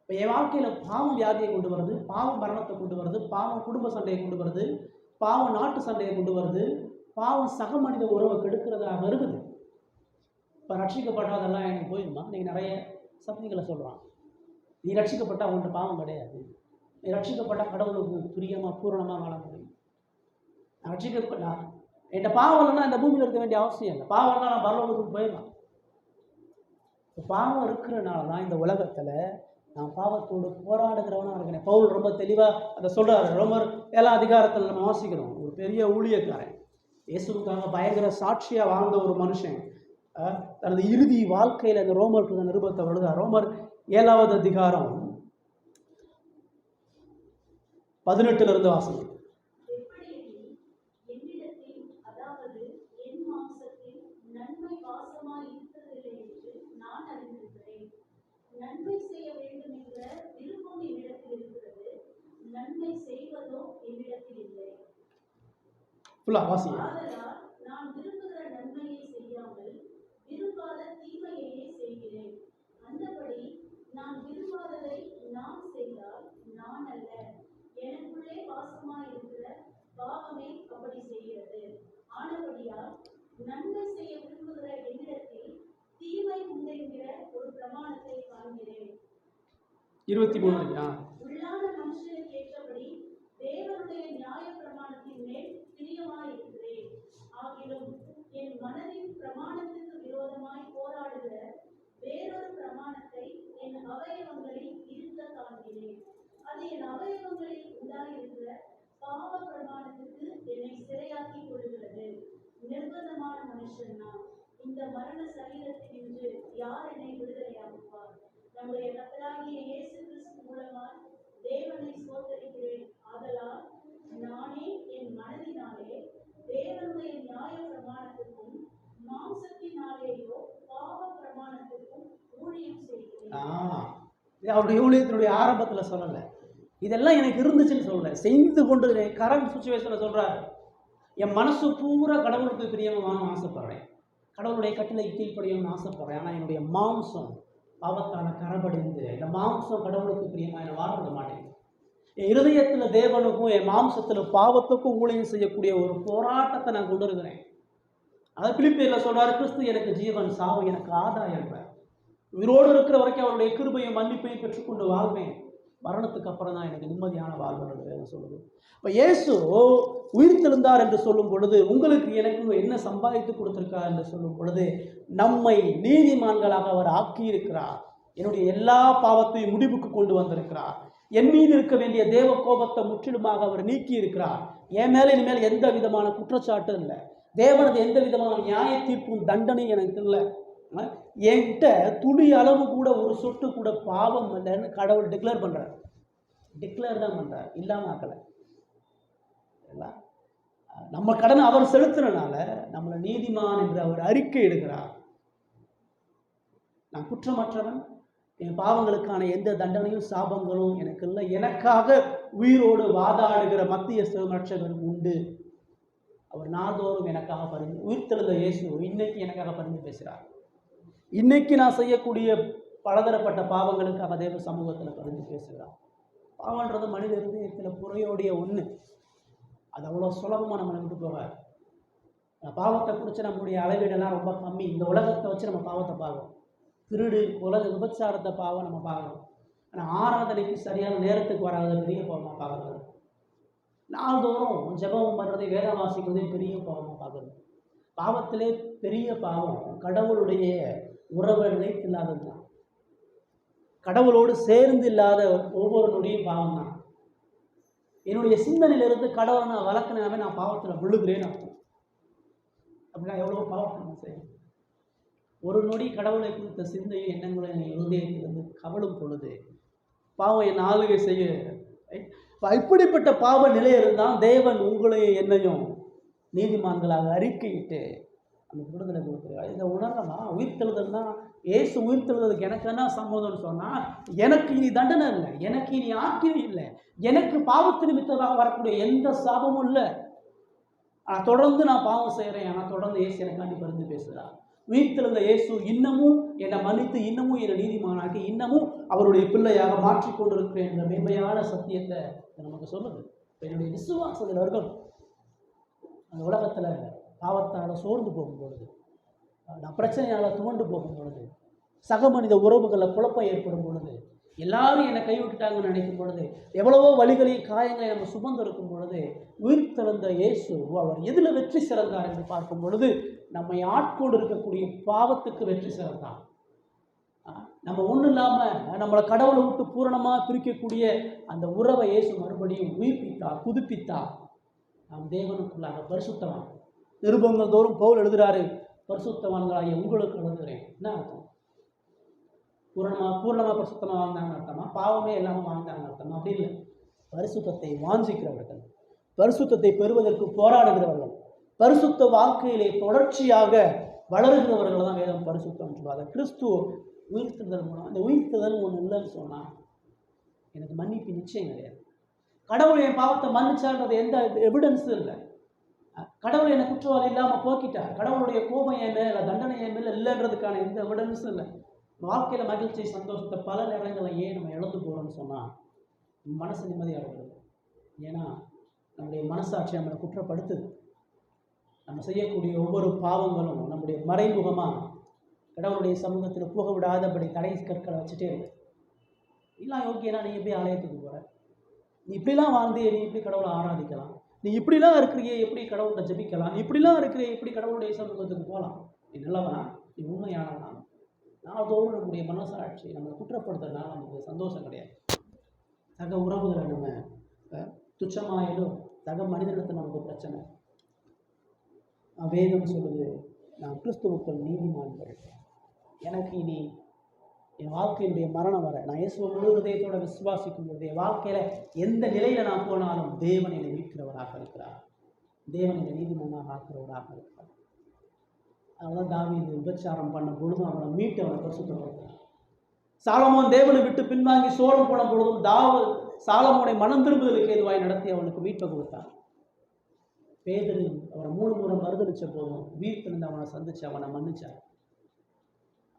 இப்போ என் வாழ்க்கையில் பாவம் வியாதியை கொண்டு வருது, பாவம் மரணத்தை கொண்டு வருது, பாவம் குடும்ப சண்டையை கொண்டு வருது, பாவம் நாட்டு சண்டையை கொண்டு வருது, பாவம் சக மனித உறவை கெடுக்கிறதாக இருக்குது. இப்போ ரட்சிக்கப்பட்டாதெல்லாம் எனக்கு போயிடுமா? நீங்கள் நிறைய சப்திகளை சொல்கிறான். நீ ரட்சிக்கப்பட்டால் உன்கிட்ட பாவம் கிடையாது, நீ ரட்சிக்கப்பட்டால் கடவுளுக்கு பிரியமாக பூரணமாக வாழ முடியும். நான் ரட்சிக்கப்பட்டா என்கிட்ட பாவம் இல்லைன்னா இந்த பூமியில் இருக்க வேண்டிய அவசியம் இல்லை. பாவம் இல்லைனா நான் பரலோகத்துக்கு போயிடலாம். இப்போ பாவம் இருக்கிறனால தான் இந்த உலகத்தில் நான் பாவத்தோடு போராடுகிறவனாக இருக்கிறேன். பவுல் ரொம்ப தெளிவாக அதை சொல்கிறார். ரோமர் 7ஆம் அதிகாரத்தில் நம்ம வாசிக்கிறோம். ஒரு பெரிய ஊழியக்காரன், இயேசுவுக்காக பயங்கர சாட்சியாக வாழ்ந்த ஒரு மனுஷன் தனது இறுதி வாழ்க்கையில் இந்த ரோமருக்கு நிருபத்தை எழுதுகிறார். ரோமர் 7ஆவது அதிகாரம் 18 வாசகம். நன்மை செய்ய வேண்டும் என்ற விருப்பம் என்னிடத்தில் இருக்கிறது, நன்மை செய்வதோ என்னிடத்தில் இல்லை. ஆதலால் நான் விரும்புகிற நன்மையை செய்யாமல் விரும்பாத தீமையையே செய்கிறேன். அந்தபடி நான் விரும்பாததை நான் செய்தால் நான் அல்ல, எனக்குள்ளே வாசமாயிருக்கிற பாவமே அப்படி செய்கிறது. ஆனபடியால் நன்மை செய்ய விரும்புகிற என்னிடத்தில் தீமை உண்டென்கிற ஒரு பிரமாணத்தை காண்கிறேன். 23 உள்ளான மனுஷனுக்கு ஏற்றபடி தேவனுடைய நியாய பிரமாணத்தின் மேல் பிரியமாயிருக்கிறேன். ஆகிலும் என் மனதின் பிரமாணத்துக்கு விரோதமாய் போராடுகிற வேறொரு பிரமாணத்தை என் அவயவங்களில் இருக்க காண்கிறேன். அது என் அவயவங்களில் உண்டாயிருக்கிற பாவ பிரமாணத்துக்கு என்னை சிறையாக்கி கொள்கிறது. நிர்பந்தமான மனுஷன் நான். இந்த மரண சரீரத்தில் நின்று யார் என்னை விடுதலையாக்குவார்? நம்முடைய கர்த்தராகிய இயேசு கிறிஸ்து மூலமாய் தேவனை ஸ்தோத்திரிக்கிறேன். ஆதலால் நானே என் மனதினாலே தேவனுடைய நியாய பிரமாணத்துக்கும் மாம்சத்தினாலேயோ பாவ பிரமாணத்துக்கும் ஊழியம் செய்கிறேன். அவருடைய ஊழியத்தினுடைய ஆரம்பத்தில் சொல்லலை, இதெல்லாம் எனக்கு இருந்துச்சுன்னு சொல்லலை, செய்து கொண்டு கரண்ட் சுச்சுவேஷனில் சொல்கிறார். என் மனசு பூரா கடவுளுக்கு பிரியமாக ஆசைப்படுறேன், கடவுளுடைய கட்டளைக்கு கீழ்ப்படியணும்னு ஆசைப்படுறேன். ஆனால் என்னுடைய மாம்சம் பாவத்தால் கரபடிந்து இந்த மாம்சம் கடவுளுக்கு பிரியமாக என்னை வாழ விட மாட்டேங்குது. என் இருதயத்தில் தேவனுக்கும் என் மாம்சத்தில் பாவத்துக்கும் ஊழியம் செய்யக்கூடிய ஒரு போராட்டத்தை நான் கொண்டு இருக்கிறேன். அதை பிலிப்பியரில் சொல்கிறார், கிறிஸ்து எனக்கு ஜீவன், சாவு எனக்கு ஆதாயம். உயிரோடு இருக்கிற வரைக்கும் அவருடைய கிருபையும் மன்னிப்பையும் பெற்றுக்கொண்டு வாழ்வேன், மரணத்துக்கு அப்புறம் தான் எனக்கு நிம்மதியான வாழ்வு சொல்லுது. இப்போ இயேசு உயிர்த்தெழுந்தார் என்று சொல்லும் பொழுது, உங்களுக்கு எனக்கு என்ன சம்பாதித்து கொடுத்திருக்கார் என்று சொல்லும் பொழுது, நம்மை நீதிமான்களாக அவர் ஆக்கியிருக்கிறார். என்னுடைய எல்லா பாவத்தையும் முடிவுக்கு கொண்டு வந்திருக்கிறார். என் மீது இருக்க வேண்டிய தேவ கோபத்தை முற்றிலுமாக அவர் நீக்கி இருக்கிறார். என் மேலே இனிமேல் எந்த விதமான குற்றச்சாட்டும் இல்லை. தேவனது எந்த விதமான நியாய தீர்ப்பும் தண்டனையும் எனக்கு இல்லை. என்கிட்ட துளி அளவு கூட ஒரு சொட்டு கூட பாவம் இல்லைன்னு கடவுள் டிக்ளேர் பண்ணுறார். டிக்ளேர் தான் பண்ணுறார், இல்லாமல் ஆக்கலை. நம்ம கடனை அவர் செலுத்தினால நம்மளை நீதிமான் என்று அவர் அறிக்கை எடுக்கிறார். நான் குற்றமற்றவன், என் பாவங்களுக்கான எந்த தண்டனையும் சாபங்களும் எனக்கு இல்லை. எனக்காக உயிரோடு வாதாடுகிற மத்திய ரட்சகர் உண்டு. அவர் நாள்தோறும் எனக்காக பரிந்து உயிர்த்தெழுந்த இயேசு இன்னைக்கு எனக்காக பரிந்து பேசுகிறார். இன்னைக்கு நான் செய்யக்கூடிய பலதரப்பட்ட பாவங்களுக்காக தேவ சமூகத்தில் பரிந்து பேசுகிறார். பாவன்றது மனித இருதயத்தில் புறையோடைய ஒன்று. அது அவ்வளோ சுலபமாக நம்ம விட்டு போகாது. பாவத்தை குறித்து நம்மளுடைய அளவீடெல்லாம் ரொம்ப கம்மி. இந்த உலகத்தை வச்சு நம்ம பாவத்தை பார்க்கணும். திருடு, உலக விபச்சாரத்தை பாவம் நம்ம பார்க்கணும். ஆனால் ஆராதனைக்கு சரியான நேரத்துக்கு வராத பெரிய பாவமாக பார்க்குறது. நாள்தோறும் ஜெபம் பண்ணுறதை, வேதம் வாசிக்கிறதே பெரிய பாவமாக பார்க்குறது. பாவத்திலே பெரிய பாவம் கடவுளுடைய உறவை நிலைத்தில்லாதது தான். கடவுளோடு சேர்ந்து இல்லாத ஒவ்வொரு நொடியும் பாவம் தான். என்னுடைய சிந்தனையிலிருந்து கடவுளை நான் வளர்க்கனாவே நான் பாவத்தில் விழுகிறேன்னு அர்த்தம். அப்படின்னா எவ்வளோ பாவத்தை நான் செய்யணும். ஒரு நொடி கடவுளை குறித்த சிந்தையும் எண்ணங்களும் என் இருதயத்திலிருந்து கவலும் பொழுது பாவம் என் ஆளுகை செய்ய. இப்படிப்பட்ட பாவ நிலை இருந்தால் தேவன் உங்களையும் என்னையும் நீதிமான்களாக அறிக்கையிட்டு அந்த விடுதலை கொடுக்குறாரு. இதை உணரமா உயிர்த்தெழுதல்னா ஏசு உயிர்த்தெழுதலுக்கு எனக்கு என்ன சம்மதம்னு சொன்னால், எனக்கு இனி தண்டனை இல்லை, எனக்கு இனி ஆக்கினை இல்லை, எனக்கு பாவத்து நிமித்தமாக வரக்கூடிய எந்த சாபமும் இல்லை. ஆனால் தொடர்ந்து நான் பாவம் செய்கிறேன். ஆனால் தொடர்ந்து ஏசு எனக்காண்டி பரிந்து பேசுகிறார். உயிர்த்தெழுந்த இயேசு இன்னமும் என்னை மன்னித்து, இன்னமும் என்னை நீதிமானாக்கி, இன்னமும் அவருடைய பிள்ளையாக மாற்றிக்கொண்டிருக்கிறேன் என்ற மேன்மையான சத்தியத்தை நமக்கு சொல்லுது. என்னுடைய விசுவாசத்தில் இருக்கணும். அந்த உலகத்தில் பாவத்தால் சோர்ந்து போகும் பொழுது, நான் பிரச்சனையால் துவண்டு போகும் பொழுது, சக மனித உறவுகளில் குழப்பம் ஏற்படும் பொழுது, எல்லாரும் என்னை கைவிட்டுட்டாங்கன்னு நினைக்கும் பொழுது, எவ்வளவோ வழிகளையும் காயங்களை நம்ம சுமந்து இருக்கும் பொழுது, உயிர்த்தெழுந்த இயேசு அவர் எதில் வெற்றி சிறந்தார் என்று பார்க்கும் பொழுது, நம்மை ஆட்கொண்டு இருக்கக்கூடிய பாவத்துக்கு வெற்றி சிறந்தார். நம்ம ஒன்றும் இல்லாமல் நம்மளை கடவுளை விட்டு பூரணமாக பிரிக்கக்கூடிய அந்த உறவை இயேசு மறுபடியும் உயிர்ப்பித்தார், புதுப்பித்தார். நாம் தேவனுக்குள்ளாக பரிசுத்தவான். நிருபங்கள் தோறும் பவுல் எழுதுகிறாரு, பரிசுத்தவான்களாகிய உங்களுக்கு எழுதுகிறேன். என்ன அர்த்தம்? பூர்ணமாக பரிசுத்தமாக வாழ்ந்தாங்கன்னு அர்த்தமா? பாவமே எல்லாமே வாழ்ந்தாங்கன்னு அர்த்தமா? அப்படி இல்லை. பரிசுத்தத்தை வாஞ்சிக்கிறவர்கள், பரிசுத்தத்தை பெறுவதற்கு போராடுகிறவர்கள், பரிசுத்த வாழ்க்கையிலே தொடர்ச்சியாக வளருகிறவர்கள் தான் வேதம் பரிசுத்தம் சொல்லுவாங்க. கிறிஸ்து உயிர்த்தெழுதல் மூலம், அந்த உயிர்த்தெழுதல் ஒன்று இல்லைன்னு சொன்னால் எனக்கு மன்னிப்பு நிச்சயம் கிடையாது. கடவுள் என் பாவத்தை மன்னிச்சான்றது எந்த எவிடன்ஸும் இல்லை. கடவுள் என்னை குற்றவாளி இல்லாமல் போக்கிட்டார். கடவுளுடைய கோபம் என் மேலே, தண்டனை என் மேலே இல்லைன்றதுக்கான எந்த எவிடன்ஸும் இல்லை. வாழ்க்கையில் மகிழ்ச்சி, சந்தோஷத்தை பல நேரங்களில் ஏன் நம்ம இழந்து போகிறோம்னு சொன்னால் மனசு நிம்மதியாக இருக்குது. ஏன்னா நம்முடைய மனசாட்சி நம்மளை குற்றப்படுத்துது. நம்ம செய்யக்கூடிய ஒவ்வொரு பாவங்களும் நம்முடைய மறைமுகமாக கடவுளுடைய சமூகத்தில் போக விடாதபடி தடை கற்களை வச்சுட்டே இருக்கு. எல்லாம் யோக்கியனா நீ எப்படி ஆலயத்துக்கு போகிற, நீ இப்படிலாம் வாழ்ந்தே நீ எப்படி கடவுளை ஆராதிக்கலாம், நீ இப்படிலாம் இருக்கிறியே எப்படி கடவுளை ஜபிக்கலாம், நீ இப்படிலாம் இருக்கிறியே எப்படி கடவுளுடைய சமூகத்துக்கு போகலாம், நீ நல்லவனா, நீ உண்மையானவனா. நாள்தோறும் நம்முடைய மனசாட்சி நம்மளை குற்றப்படுத்துறதுனால நமக்கு சந்தோஷம் கிடையாது. சக உறவுகளை நம்ம துச்சமாயிடும், சக மனிதனத்தை நமக்கு பிரச்சனை. வேதம் சொல்லுது, நான் கிறிஸ்துவுக்குள் நீதிமான்கள். எனக்கு இனி என் வாழ்க்கையினுடைய மரணம் வர நான் இயேசுவை முழு ஹൃദயத்தோட விசுவாசிக்கும் பொழுது என் வாழ்க்கையில் எந்த நிலையில் நான் போனாலும் தேவன் என்னை மீட்கிறவராக இருக்கிறார், தேவன் என்னை நீதிமானாக ஆக்கிறவராக இருக்கிறார். அதனால தாவீது விபச்சாரம் பண்ணும் பொழுதும் அவனை மீட்டு அவனை பரிசுத்தப்படுத்தினார். சாலமோன் தேவனை விட்டு பின்வாங்கி சோரம் போன பொழுதும் சாலமோனை மனம் திரும்புதலுக்கு ஏதுவாய் நடத்தி அவனுக்கு மீட்பை கொடுத்தார். பேதுரு அவரை 3 முறை மறுதளித்த போதும் வீட்டிலிருந்து அவனை சந்தித்து அவனை மன்னிச்சார்.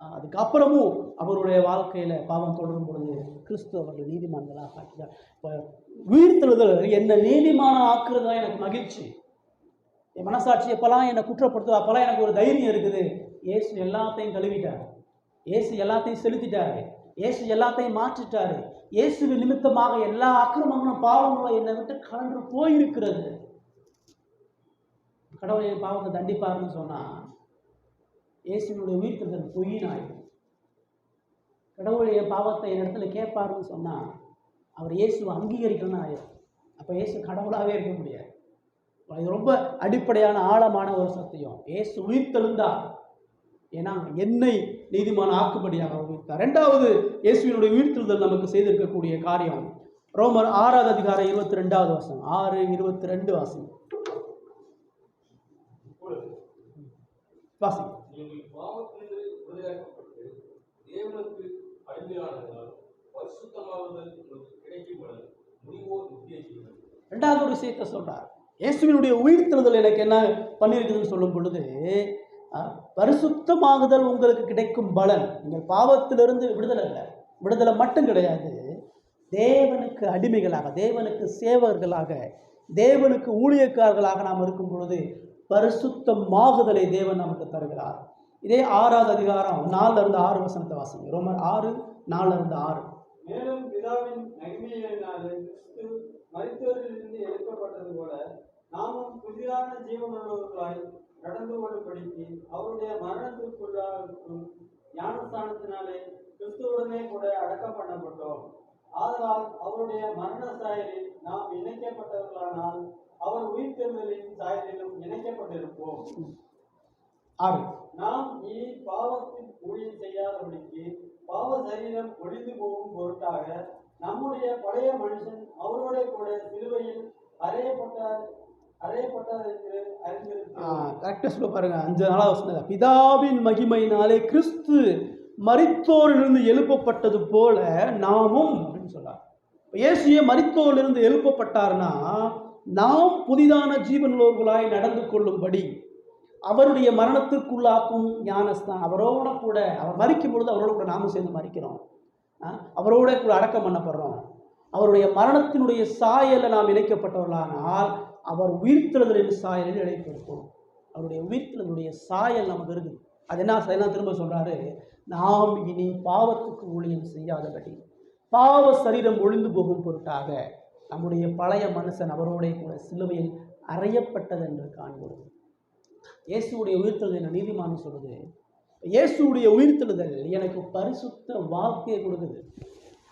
அதுக்கப்புறமும் அவருடைய வாழ்க்கையில் பாவம் தொடரும் பொழுது கிறிஸ்து அவர்கள் நீதிமான்களாக ஆக்கினார். இப்போ உயிர்த்தெழுதல் என்னை நீதிமான ஆக்குறதா எனக்கு மகிழ்ச்சி. என் மனசாட்சி எப்போல்லாம் என்னை குற்றப்படுத்தும் அப்போல்லாம் எனக்கு ஒரு தைரியம் இருக்குது. இயேசு எல்லாத்தையும் கழுவிட்டார், இயேசு எல்லாத்தையும் செலுத்திட்டாரு, இயேசு எல்லாத்தையும் மாற்றிட்டாரு. இயேசுவின் நிமித்தமாக எல்லா அக்கிரமங்களும் பாவங்களும் என்னை விட்டு கலந்து போயிருக்கிறது. கடவுள் என் பாவத்தை தண்டிப்பாருன்னு சொன்னால் இயேசுனுடைய உயிர்த்தெழுதல் பொய்யினாயிடும். கடவுள் என் பாவத்தை என் இடத்துல கேட்பாருன்னு சொன்னால் அவர் இயேசுவை அங்கீகரிக்கணும்னு ஆயிடும். அப்போ இயேசு கடவுளாகவே இருக்க முடியாது. இது ரொம்ப அடிப்படையான ஆழமான ஒரு சத்தியம். இயேசு உயிர்த்தெழுந்தார், ஏன்னா என்னை நீதிமான ஆக்குபடியாக உயிர்த்தார். 2வது இயேசுவினுடைய உயிர்த்தெழுதல் நமக்கு செய்திருக்கக்கூடிய காரியம் ரோமர் 6வது அதிகாரம் 22வது வசனம். 6:22 வாசி. நீங்கள் பாவத்திலிருந்து விடுதலையாக்கப்பட்டு தேவனுக்கு நன்மையானதால் பரிசுத்தமாகுதல் உங்களுக்கு கிடைக்கும் பொழுது முடிவோ நித்திய ஜீவன். ரெண்டாவது ஒரு விஷயத்தை சொல்றார். இயேசுவினுடைய உயிர்த்தெழுதல் எனக்கு என்ன பண்ணியிருக்குதுன்னு சொல்லும் பொழுது, பரிசுத்தமாகுதல் உங்களுக்கு கிடைக்கும் பலன். நீங்கள் பாவத்திலிருந்து விடுதலை இல்லை, விடுதலை மட்டும் கிடையாது, தேவனுக்கு அடிமைகளாக, தேவனுக்கு சேவகர்களாக, தேவனுக்கு ஊழியக்காரர்களாக நாம் இருக்கும் பொழுது பரிசுத்தமாகுதலை தேவன் நமக்கு தருகிறார். இதே 6வது அதிகாரம் 4-6 வசனத்தை வாசிங்க. ரோமர் 6:4-6. மேலும் பிதாவின் மகிமையினாலே கிறிஸ்து மரித்தோரிலிருந்து எழுப்பப்பட்டது போல நாமும் புதிதான ஜீவனுள்ளவர்களாய் நடந்து கொள்ளும்படிக்கு அவருடைய மரணத்திற்குள்ளாகும் ஞானஸ்தானத்தினாலே கிறிஸ்துவுடனே கூட அடக்கம் பண்ணப்பட்டோம். ஆதலால் அவருடைய மரண சாயலில் நாம் இணைக்கப்பட்டவர்களானால் அவர் உயிர்த்தெழுதலின் சாயலிலும் இணைக்கப்பட்டிருப்போம். நாம் இனி பாவத்தின் ஊழியம் செய்யாதபடிக்கு பாவ சரீரம் ஒழிந்து போகும் பொருட்டாக நம்முடைய பழைய மனுஷன் அவரோட கூட சிலுவையில் அறையப்பட்டார் என்று அறிந்திருக்கிறோம். கரெக்டாக சொல்ல பாருங்க. 5-4 வசனம். பிதாவின் மகிமையினாலே கிறிஸ்து மரித்தோரிலிருந்து எழுப்பப்பட்டது போல நாமும் அப்படின்னு சொல்றார். இயேசுவே மரித்தோரிலிருந்து எழுப்பப்பட்டார்னா நாம் புதிதான ஜீவனுள்ளவர்களாய் நடந்து கொள்ளும்படி அவருடைய மரணத்திற்குள்ளாக்கும் ஞானஸ்தான், அவரோட கூட அவர் மரிக்கும் பொழுது அவரோட கூட நாமும் சேர்ந்து மரிக்கிறோம், அவரோட கூட அடக்கம் பண்ணப்படுறோம். அவருடைய மரணத்தினுடைய சாயலில் நாம் இணைக்கப்பட்டவர்களானால் அவர் உயிர்த்தெழுதலின் சாயலில் இணைத்திருப்போம். அவருடைய உயிர்த்தெழுதலுடைய சாயல் நமக்கு இருக்குது. அது என்ன திரும்ப சொல்றாரு, நாம் இனி பாவத்துக்கு ஊழியம் செய்யாதபடி பாவ சரீரம் ஒழிந்து போகும் பொருட்டாக நம்முடைய பழைய மனுஷன் அவரோட கூட சிலுவையில் அறையப்பட்டது என்று காண்கிறோம். இயேசுடைய உயிர்த்தெழுதல் நீதிமான் சொல்லுது, இயேசுடைய உயிர்த்தெழுதல் எனக்கு பரிசுத்த வாழ்க்கையை கொடுக்குது.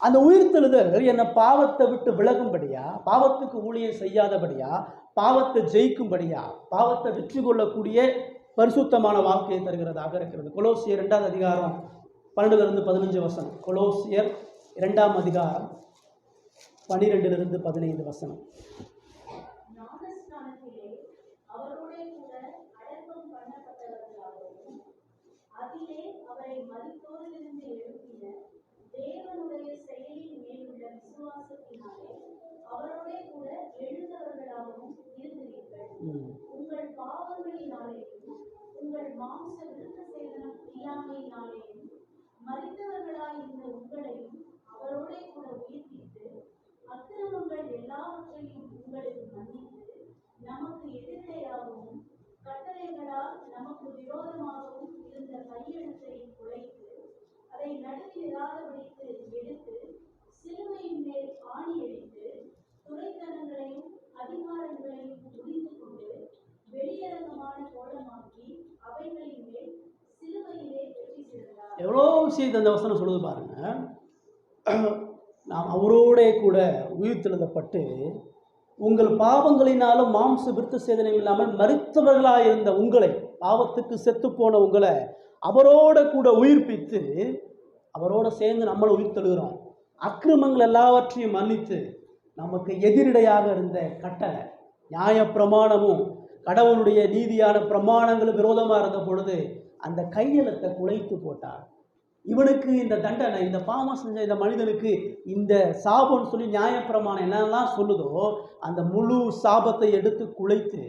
அந்த உயிர்த்தெழுதல் என்னை பாவத்தை விட்டு விலகும்படியா, பாவத்துக்கு ஊழியம் செய்யாதபடியா, பாவத்தை ஜெயிக்கும்படியா, பாவத்தை வெற்றி கொள்ளக்கூடிய பரிசுத்தமான வாழ்க்கையை தருகிறதாக இருக்கிறது. கொலோசியர் 2வது அதிகாரம் 12-15 வசனம். கொலோசியர் 2ஆம் அதிகாரம் 12-15 வசனம். அதிலே அவரை மரித்தோரிலிருந்து எழுப்பின தேவனுடைய செயலின் மேலுள்ள விசுவாசத்தினாலே அவரோட கூட எழுந்தவர்களாகவும் இருந்தீர்கள். உங்கள் பாவங்களினாலேயும் உங்கள் மாம்ச விருத்த சேதனம் இல்லாமையினாலேயும் மரித்தவர்களாயிருந்த உங்களையும் அவரோட கூட உயிர்ப்பித்து அக்கிரமங்கள் எல்லாவற்றையும் உங்களுக்கு மன்னித்து நமக்கு எதிரேயாகவும் கட்டளைகளால் நமக்கு விரோதமாகவும் இருந்த கையெழுத்தை குலைத்து அதை நடுவிராதபடிக்கு எடுத்து சிலுவையின் மேல் ஆணியடித்து துரைத்தனங்களையும் அதிகாரங்களையும் முடிந்து கொண்டு வெளியரங்கமான கோலமாக்கி அவைகளின் மேல் சிலுவையிலே வெற்றி சிறந்தார். எவ்வளோ விஷயத்தை அந்த வசனம் சொல்லுது பாருங்க. நாம் அவரோட கூட உயிர்த்தெழுதப்பட்டு உங்கள் பாவங்களினாலும் மாம்ச விருத்த சேதனம் இல்லாமல் மரித்தவர்களாக இருந்த உங்களை, பாவத்துக்கு செத்து போன உங்களை அவரோட கூட உயிர்ப்பித்து அவரோட சேர்ந்து நம்மளை உயிர்த்தெழுகிறோம். அக்கிரமங்கள் எல்லாவற்றையும் மன்னித்து நமக்கு எதிரிடையாக இருந்த கட்டளை நியாயப்பிரமாணமும் கடவுளுடைய நீதியான பிரமாணங்களும் விரோதமாக இருந்த பொழுது அந்த கையெழுத்தை குலைத்து போட்டார். இவனுக்கு இந்த தண்டனை, இந்த பாவம் செஞ்ச இந்த மனிதனுக்கு இந்த சாபம்னு சொல்லி நியாயப்பிரமாணம் என்னெல்லாம் சொல்லுதோ அந்த முழு சாபத்தை எடுத்து குலைத்து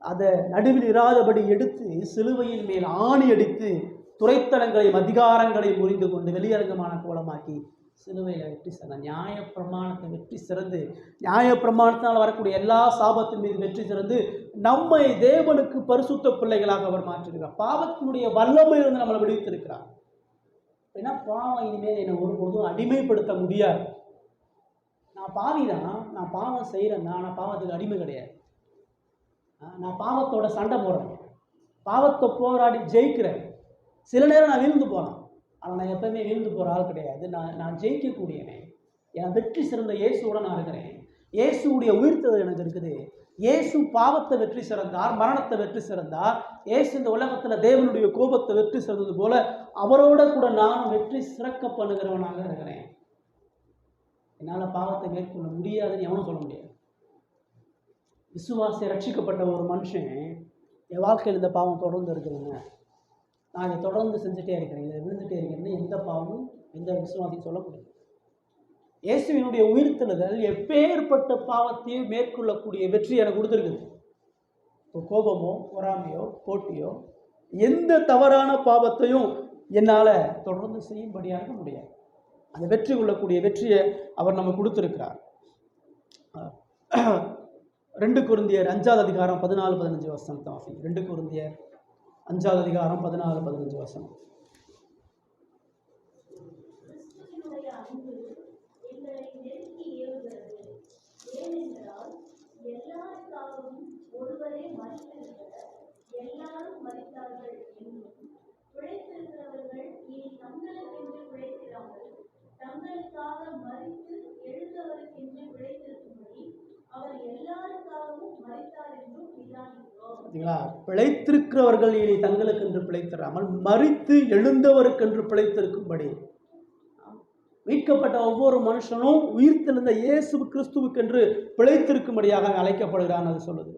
அதை நடுவில் இராதபடி எடுத்து சிலுவையின் மேல் ஆணி அடித்து துரைத்தனங்களையும் அதிகாரங்களையும் முறிந்து கொண்டு வெளியரங்கமான கோலமாக்கி சிலுவையில் வெற்றி சிறந்த நியாயப்பிரமாணத்தை வெற்றி சிறந்து நியாயப்பிரமாணத்தினால் வரக்கூடிய எல்லா சாபத்தின் மீது வெற்றி சிறந்து நம்மை தேவனுக்கு பரிசுத்த பிள்ளைகளாக அவர் மாற்றிருக்கிறார். பாவத்தினுடைய வல்லமையிலிருந்து நம்மளை விடுவித்திருக்கிறார். ஏன்னா பாவம் இனிமேல் என்னை ஒருபொழுதும் அடிமைப்படுத்த முடியாது. நான் பாவி தான், நான் பாவம் செய்கிறேன் தான், ஆனால் பாவத்துக்கு அடிமை கிடையாது. நான் பாவத்தோட சண்டை போடுறேன், பாவத்தை போராடி ஜெயிக்கிறேன். சில நேரம் நான் வீழ்ந்து போகிறேன், ஆனால் நான் எப்பவுமே வீழ்ந்து போகிற ஆள் கிடையாது. நான் ஜெயிக்கக்கூடியவன். என் வெற்றி சிறந்த இயேசுவோட நான் இருக்கிறேன். இயேசுடைய உயிர்த்தெழுதல் எனக்கு இருக்குது. இயேசு பாவத்தை வெற்றி சிறந்தார், மரணத்தை வெற்றி சிறந்தார். இயேசு இந்த உலகத்தில் தேவனுடைய கோபத்தை வெற்றி சிறந்தது போல அவரோட கூட நான் வெற்றி சிறக்க பண்ணுகிறவனாக இருக்கிறேன். என்னால் பாவத்தை மேற்கொள்ள முடியாதுன்னு எவனும் சொல்ல முடியாது. விசுவாசி ரட்சிக்கப்பட்ட ஒரு மனுஷன் என் வாழ்க்கையில் இந்த பாவம் தொடர்ந்து இருக்குதுங்க, நான் இதை தொடர்ந்து செஞ்சுட்டே இருக்கிறேன், இதை விழுந்துட்டே இருக்கிறேன்னு எந்த பாவமும் எந்த விசுவாசியும் சொல்ல முடியும். இயேசுவினுடைய உயிர்த்தெழுதல் எப்பேற்பட்ட பாவத்தையும் மேற்கொள்ளக்கூடிய வெற்றி எனக்கு கொடுத்துருக்குது. இப்போ கோபமோ பொறாமையோ போட்டியோ எந்த தவறான பாவத்தையும் என்னால் தொடர்ந்து செய்யும்படியாக முடியாது. அந்த வெற்றி கொள்ளக்கூடிய வெற்றியை அவர் நம்ம கொடுத்துருக்கிறார். 2 கொரிந்தியர் 5வது அதிகாரம் 14-15 வசனத்தை வாசி. 2 கொரிந்தியர் 5வது அதிகாரம் 14-15 வசனம். கிறிஸ்துவினுடைய அன்பு எங்களை நெருக்கி ஏவுகிறது. ஏனென்றால் எல்லாருக்காகவும் ஒருவரே மரித்திருக்கிறார், எல்லாரும் மரித்தார்கள் என்னும் பிழைத்திருக்கிறவர்கள் இனி தங்களுக்கென்று பிழைத்திராமல் தங்களுக்காக மரித்து எழுந்தவருக்கென்று பிழைத்திருக்கும்படி அவர் எல்லாருக்காகவும் மரித்தார் என்றும் நிதானிக்கிறோம். பார்த்தீங்களா? பிழைத்திருக்கிறவர்கள் இனி தங்களுக்கென்று பிழைத்திராமல் மரித்து எழுந்தவருக்கென்று பிழைத்திருக்கும்படி. மீட்கப்பட்ட ஒவ்வொரு மனுஷனும் உயிர்த்தெழுந்த இயேசு கிறிஸ்துவுக்கென்று பிழைத்திருக்கும்படியாக அழைக்கப்படுகிறான். அது சொல்லுது.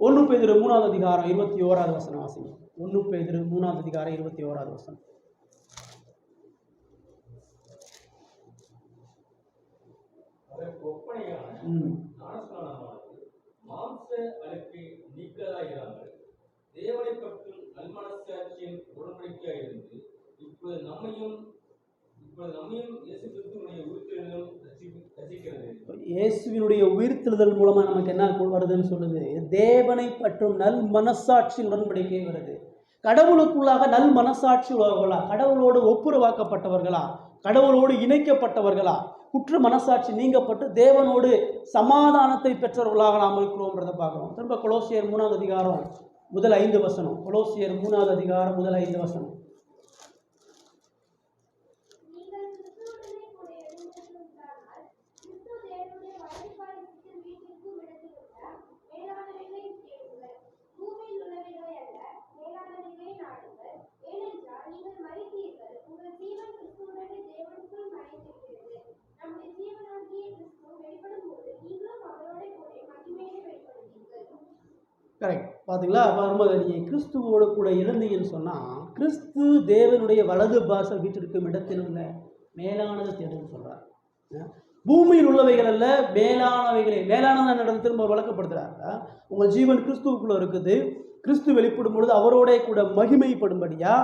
1 பேதுரு 3வது அதிகாரம் 21வது வசனம் வாசிங்க. 1 பேதுரு 3வது அதிகாரம் 21வது வசனம். அதற்கு ஒப்பனையான ஞானஸ்நானமானது மாம்ச அழுக்கை நீக்கலாயிராமல் தேவனை பற்றும் நல்மனசாட்சியின் உடன்படிக்கையாயிருந்து இப்பொழுது நம்மையும் இயேசு கிறிஸ்துவினுடைய உயிர்த்தெழுதலும் ரசிக்கிறது. இயேசுவினுடைய உயிர்த்தெழுதல் மூலமா நமக்கு என்ன வருதுன்னு சொல்லுது? தேவனை பற்றும் நல் மனசாட்சியின் உடன்படிக்கை வருது. கடவுளுக்குள்ளாக நல் மனசாட்சி உள்ளவர்களா, கடவுளோடு ஒப்புரவாக்கப்பட்டவர்களா, கடவுளோடு இணைக்கப்பட்டவர்களா, குற்ற மனசாட்சி நீங்கப்பட்டு தேவனோடு சமாதானத்தை பெற்றவர்களாக நாம் இருக்கிறோம்ன்றதை பார்க்கிறோம். திரும்ப கொலோசியர் 3வது அதிகாரம் முதல் 5 வசனம். கொலோசியர் 3வது அதிகாரம் முதல் 5 வசனம். கரெக்ட். பார்த்தீங்களா? வரும்போது நீங்கள் கிறிஸ்துவோடு கூட இருந்தீங்கன்னு சொன்னால், கிறிஸ்து தேவனுடைய வலது பாச வீட்டிற்கும் இடத்திலுள்ள மேலானது தேடுன்னு சொல்கிறார். பூமியில் உள்ளவைகள் அல்ல, மேலானவைகளே. மேலானது நடந்து திரும்ப வழக்கப்படுத்துகிறாங்க. உங்கள் ஜீவன் கிறிஸ்துவுக்குள்ளே இருக்குது. கிறிஸ்து வெளிப்படும் பொழுது அவரோட கூட மகிமைப்படும்படியா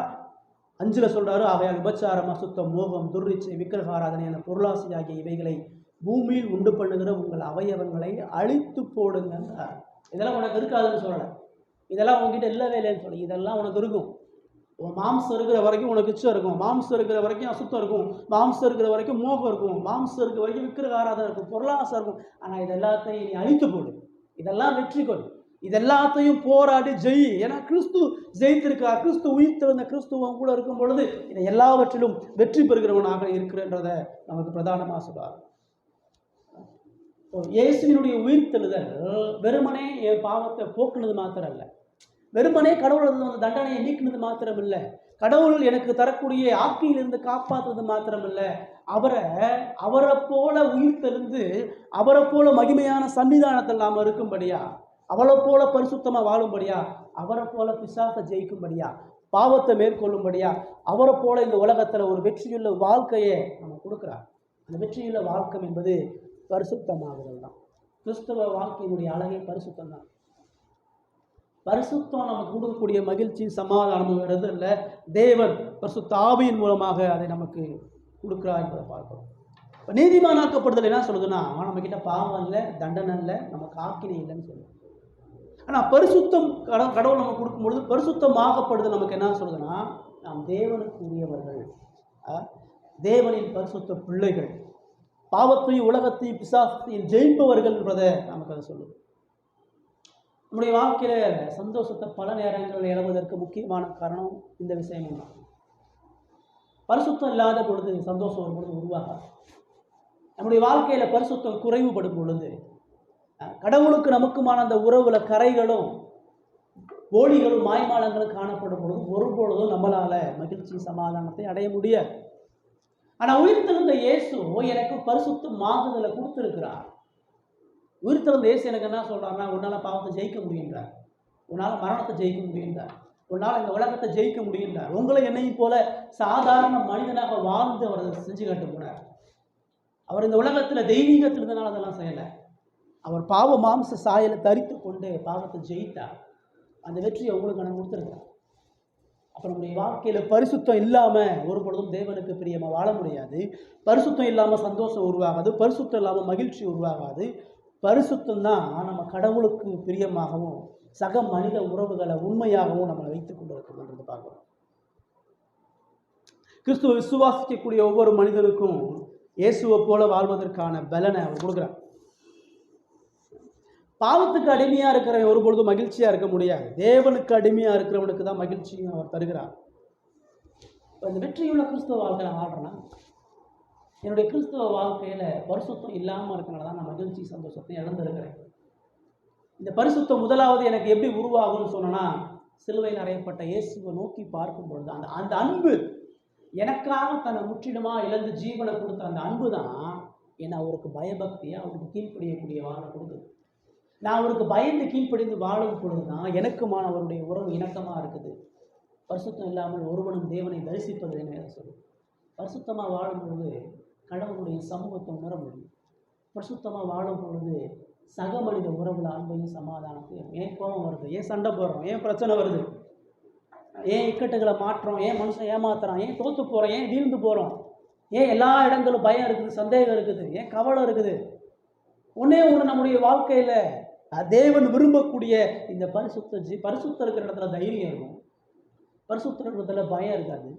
5 சொல்கிறாரு. அவையால் விபச்சாரம், அசுத்தம், மோகம், துர்ரிச்சை, விக்கிரக ஆராதனை என பொருளாசி ஆகிய இவைகளை பூமியில் உண்டு பண்ணுகிற உங்கள் அவயவங்களை அழித்து போடுங்கன்றார். இதெல்லாம் உனக்கு இருக்காதுன்னு சொல்லலை. இதெல்லாம் உங்ககிட்ட இல்லவே இல்லைன்னு சொல்லி, இதெல்லாம் உனக்கு இருக்கும். மாம்சம் இருக்கிற வரைக்கும் உனக்கு இச்சம் இருக்கும், மாம்சம் இருக்கிற வரைக்கும் அசுத்தம் இருக்கும், மாம்சம் இருக்கிற வரைக்கும் மோகம் இருக்கும், மாம்சம் இருக்கிற வரைக்கும் விக்கிரக ஆராதனை இருக்கும், பொருளாசை இருக்கும். ஆனால் இது எல்லாத்தையும் நீ அழித்து போடு. இதெல்லாம் வெற்றி கொள். இதெல்லாத்தையும் போராடி ஜெயி. ஏன்னா கிறிஸ்து ஜெயித்திருக்கா. கிறிஸ்து உயிர்த்தெழுந்த கிறிஸ்துவம் கூட இருக்கும் பொழுது இதை எல்லாவற்றிலும் வெற்றி பெறுகிறவனாக இருக்கிறன்றதை நமக்கு பிரதானமாக சொல்றார். இயேசுவினுடைய உயிர்த்தெழுதல் வெறுமனே என் பாவத்தை போக்குனது மாத்திரம் இல்லை, வெறுமனே கடவுளது தண்டனையை நீக்கினது மாத்திரம் இல்லை, கடவுள் எனக்கு தரக்கூடிய ஆக்கியிலிருந்து காப்பாற்றுறது மாத்திரம் இல்லை, அவரை போல உயிர்த்தெழுந்து அவரை போல மகிமையான சன்னிதானத்தில் நாம் இருக்கும்படியா, அவளை போல பரிசுத்தமாக வாழும்படியா, அவரை போல பிசாசை ஜெயிக்கும்படியா, பாவத்தை மேற்கொள்ளும்படியா, அவரை போல இந்த உலகத்தில் ஒரு வெற்றியுள்ள வாழ்க்கையை நம்ம கொடுக்குறார். அந்த வெற்றியுள்ள வாழ்க்கை என்பது பரிசுத்தமாகிறது தான். கிறிஸ்தவ வாழ்க்கையினுடைய அழகே பரிசுத்தம் தான். பரிசுத்தம் நமக்கு கொடுக்கக்கூடிய மகிழ்ச்சி, சமாதானம் வருது இல்லை, தேவன் பரிசுத்த ஆவியின் மூலமாக அதை நமக்கு கொடுக்குறார் என்பதை பார்க்கிறோம். இப்போ நீதிமானாக்கப்படுதல் என்ன சொல்லுதுன்னா, நம்மக்கிட்ட பாவம் இல்லை, தண்டனை இல்லை, நமக்கு ஆக்கினை இல்லைன்னு சொல்லுது. ஆனால் பரிசுத்தம் கடவுள் நமக்கு கொடுக்கும்பொழுது பரிசுத்தமாகப்படுதல் நமக்கு என்ன சொல்லுதுன்னா, நாம் தேவனுக்கு உரியவர்கள், தேவனின் பரிசுத்த பிள்ளைகள், பாவத்தையும் உலகத்தையும் பிசாசத்தையும் ஜெயிப்பவர்கள் என்பதை நமக்கு அதை சொல்லுது. நம்முடைய வாழ்க்கையில் சந்தோஷத்தை பல நேரங்களில் இழவதற்கு முக்கியமான காரணம் இந்த விஷயமே தான். பரிசுத்தம் இல்லாத பொழுது சந்தோஷம் ஒரு பொழுது உருவாகாது. நம்முடைய வாழ்க்கையில் பரிசுத்தம் குறைவுபடும் பொழுது கடவுளுக்கு நமக்குமான அந்த உறவுல கரைகளும் போலிகளும் மாய்மாலங்களும் காணப்படும் பொழுது ஒருபொழுதும் நம்மளால மகிழ்ச்சி சமாதானத்தை அடைய முடியாது. ஆனால் உயிர்த்தெழுந்த இயேசு எனக்கு பரிசுத்தமாகுதலை கொடுத்துருக்கிறார். உயிர்த்தெழுந்த இயேசு எனக்கு என்ன சொல்கிறாருன்னா, உன்னால் பாவத்தை ஜெயிக்க முடியுன்றார், உன்னால் மரணத்தை ஜெயிக்க முடியுன்றார், உன்னால் இந்த உலகத்தை ஜெயிக்க முடியுன்றார். உங்களை என்னையும் போல சாதாரண மனிதனாக வாழ்ந்து அவர் செஞ்சு காட்டு போனார். அவர் இந்த உலகத்தில் தெய்வீகத்தில் இருந்தனால அதெல்லாம் செய்யலை. அவர் பாவ மாம்ச சாயலை தரித்து கொண்டு பாவத்தை ஜெயித்தார். அந்த வெற்றியை உங்களுக்கு நான் கொடுத்துருக்கேன். அப்போ நம்முடைய வாழ்க்கையில் பரிசுத்தம் இல்லாமல் ஒரு பொழுதும் தேவனுக்கு பிரியமாக வாழ முடியாது. பரிசுத்தம் இல்லாமல் சந்தோஷம் உருவாகாது. பரிசுத்தம் இல்லாமல் மகிழ்ச்சி உருவாகாது. பரிசுத்தம் தான் நம்ம கடவுளுக்கு பிரியமாகவும் சக மனித உறவுகளை உண்மையாகவும் நம்மளை வைத்துக் கொண்டிருக்கிறோம் பார்க்கிறோம். கிறிஸ்துவ விசுவாசிக்கக்கூடிய ஒவ்வொரு மனிதனுக்கும் இயேசுவை போல வாழ்வதற்கான பலனை அவர் கொடுக்குறார். பாவத்துக்கு அடிமையாக இருக்கிற ஒரு பொழுதும் மகிழ்ச்சியாக இருக்க முடியாது. தேவனுக்கு அடிமையாக இருக்கிறவனுக்கு தான் மகிழ்ச்சியும் அவர் தருகிறார். இந்த வெற்றியுள்ள கிறிஸ்துவ வாழ்க்கை நான் வாழ்கிறேன்னா, என்னுடைய கிறிஸ்துவ வாழ்க்கையில் பரிசுத்தம் இல்லாமல் இருக்கிறனால தான் நான் மகிழ்ச்சி சந்தோஷத்தை இழந்திருக்கிறேன். இந்த பரிசுத்தம் முதலாவது எனக்கு எப்படி உருவாகும்னு சொன்னேன்னா, சிலுவையில் அறையப்பட்ட இயேசுவை நோக்கி பார்க்கும் பொழுது அந்த அன்பு, எனக்காக தன்னை முற்றிலுமாக இழந்து ஜீவனை கொடுத்த அந்த அன்பு தான் என்னை அவருக்கு பயபக்தியை, அவருக்கு கீழ்ப்படியக்கூடிய வாழ கொடுக்குது. நான் அவருக்கு பயந்து கீழ்ப்படிந்து வாழும் பொழுது தான் எனக்குமான அவருடைய உறவு இணக்கமாக இருக்குது. பரிசுத்தம் இல்லாமல் ஒருவனும் தேவனை தரிசிப்பது என்ன சொல்லும். பரிசுத்தமாக வாழும் பொழுது கடவுளுடைய சமூகத்தை உணர முடியும். பரிசுத்தமாக வாழும் பொழுது சக மனித உறவுல அன்பையும் சமாதானத்தையும். ஏன் கோபம் வருது, ஏன் சண்டை போடுறோம், ஏன் பிரச்சனை வருது, ஏன் இக்கட்டுகளை மாற்றோம், ஏன் மனுஷன் ஏமாத்துறான், ஏன் தோற்று போகிறோம், ஏன் வீழ்ந்து போகிறோம், ஏன் எல்லா இடங்களும் பயம் இருக்குது, சந்தேகம் இருக்குது, ஏன் கவலை இருக்குது. ஒன்றே ஒன்று, நம்முடைய வாழ்க்கையில் தேவன் விரும்பக்கூடிய இந்த பரிசுத்தம் இருக்கிற இடத்துல தைரியம் இருக்கும். பரிசுத்தம் இருக்கிற இடத்துல பயம் இருக்காது.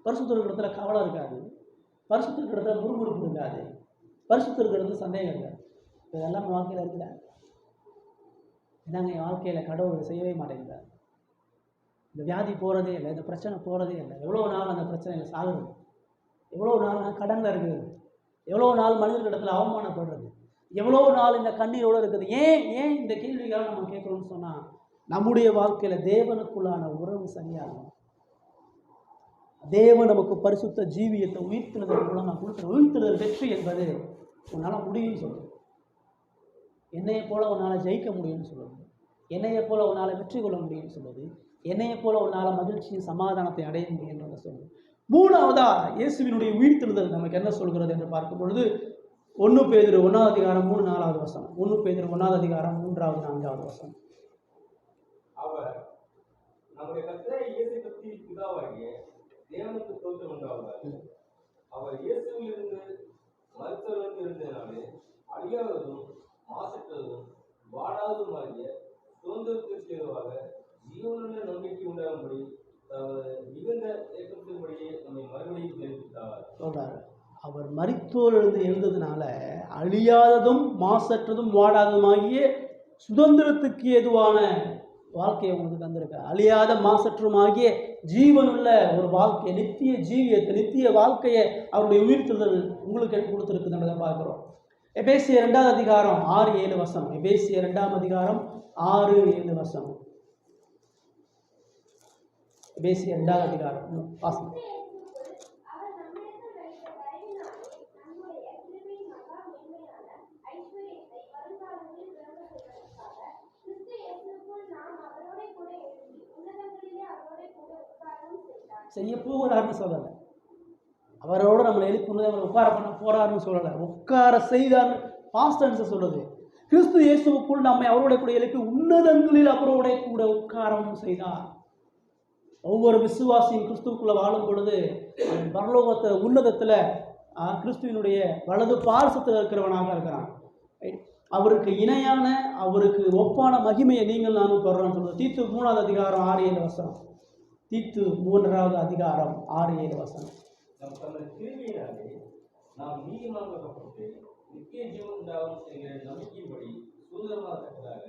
பரிசுத்தம் இருக்கிற இடத்துல கவலை இருக்காது. பரிசுத்தம் இருக்கிற இடத்துல முறுமுறுப்பு இருக்காது. பரிசுத்தம் இருக்கிற இடத்துல சந்தேகம் இருக்காது. இதெல்லாம் வாழ்க்கையில் இருக்குதா? என்னங்க என் வாழ்க்கையில் கடவுள் செய்யவே மாட்டேங்கிறார். இந்த வியாதி போகிறதே இல்லை, இந்த பிரச்சனை போகிறதே இல்லை. எவ்வளோ நாள் அந்த பிரச்சனையில் சாகுது, எவ்வளோ நாள் கடனில் இருக்குது, எவ்வளோ நாள் மனிதர்களிடத்தில் அவமானப்படுறது, எவ்வளோ நாள் இந்த கண்ணீரோடு இருக்குது. ஏன் இந்த கேள்விகளை நம்ம கேட்குறோம்னு சொன்னால், நம்முடைய வாழ்க்கையில் தேவனுக்குள்ளான உறவு சரியாகும். தேவன் நமக்கு பரிசுத்த ஜீவியத்தை உயிர்த்தெழுதல் மூலம் நான் கொடுக்குறேன். உயிர்த்தெழுதல் வெற்றி என்பது உன்னால் முடியும்னு சொல்லுது. என்னையை போல உன்னால் ஜெயிக்க முடியும்னு சொல்லுது. என்னையை போல உன்னால் வெற்றி கொள்ள முடியும்னு சொல்லுது. என்னையை போல உன்னால் மகிழ்ச்சியும் சமாதானத்தை அடைய முடியுன்றதை சொல்லுது. மூணாவதா இயேசுவினுடைய உயிர்த்தெழுதல் நமக்கு என்ன சொல்கிறது என்று பார்க்கும் பொழுது, 1 பேதுரு 1 அதிகாரம் 3-4 வசனம். 1 பேதுரு 1 அதிகாரம் 3-4 வசனம். அவர் நம்முடைய கர்த்தராகிய இயேசு கிறிஸ்துவின் பிதாவாகிய தேவனுக்கு ஸ்தோத்திரம் உண்டாவதாக. அவர் இயேசுவிலிருந்து மரித்தோரிலிருந்து இருந்ததினாலே அழியாததும் மாசற்றதும் வாடாததுமாகிய சுதந்திரத்திற்கு ஏதுவாக ஜீவனுள்ள நம்பிக்கை உண்டாகும்படி மிகுந்த ஏற்றத்தின்படியே நம்மை மறுபடியும் தெரிவித்தார் சொல்றாரு. அவர் மரித்தோரிலிருந்து எழுந்ததுனால அழியாததும் மாசற்றதும் வாடாததுமாகிய சுதந்திரத்துக்கு ஏதுவான வாழ்க்கையை உங்களுக்கு தந்திருக்கார். அழியாத மாசற்றமாகிய ஜீவனுள்ள ஒரு வாழ்க்கையை, நித்திய ஜீவியத்தை, நித்திய வாழ்க்கையை அவருடைய உயிர்த்தெழுதல் உங்களுக்கு கொடுத்துருக்குதுன்றதை பார்க்குறோம். எபேசியர் 2 அதிகாரம் 6-7 வசனம். எபேசியர் 2 அதிகாரம் 6-7 வசனம். எபேசியர் 2 அதிகாரம் வாசனம். செய்ய போகிறாருன்னு சொல்லலை. அவரோடு நம்மளை எழுப்புனது அவரை உட்கார பண்ண போறாருன்னு சொல்லலை. உட்கார செய்தார்னு பாஸ்ட் டென்ஸ் சொல்றது. கிறிஸ்து இயேசுவுக்குள் நம்மை அவருடைய கூட எழுப்பி உன்னதங்களில் அவருடைய கூட உட்காரவும் செய்தார். ஒவ்வொரு விசுவாசியும் கிறிஸ்துவுக்குள்ள வாழும் பொழுது பரலோகத்தை உன்னதத்தில் கிறிஸ்துவினுடைய வலது பார்சத்தில் இருக்கிறவனாக இருக்கிறான். அவருக்கு இணையான, அவருக்கு ஒப்பான மகிமையை நீங்கள் நானும் பெறோம்னு சொல்லுவோம். தீத்து 3 அதிகாரம் 6-7 வசனம். தீத்து 3 அதிகாரம் 6-7 வசனம். நமது கிருபையினாலே நாம் நீதிமான்களாக்கப்பட்டு நித்திய ஜீவன் உண்டாகும் என்கிற நம்பிக்கைப்படி சுதந்திரமாகத்தக்கதாக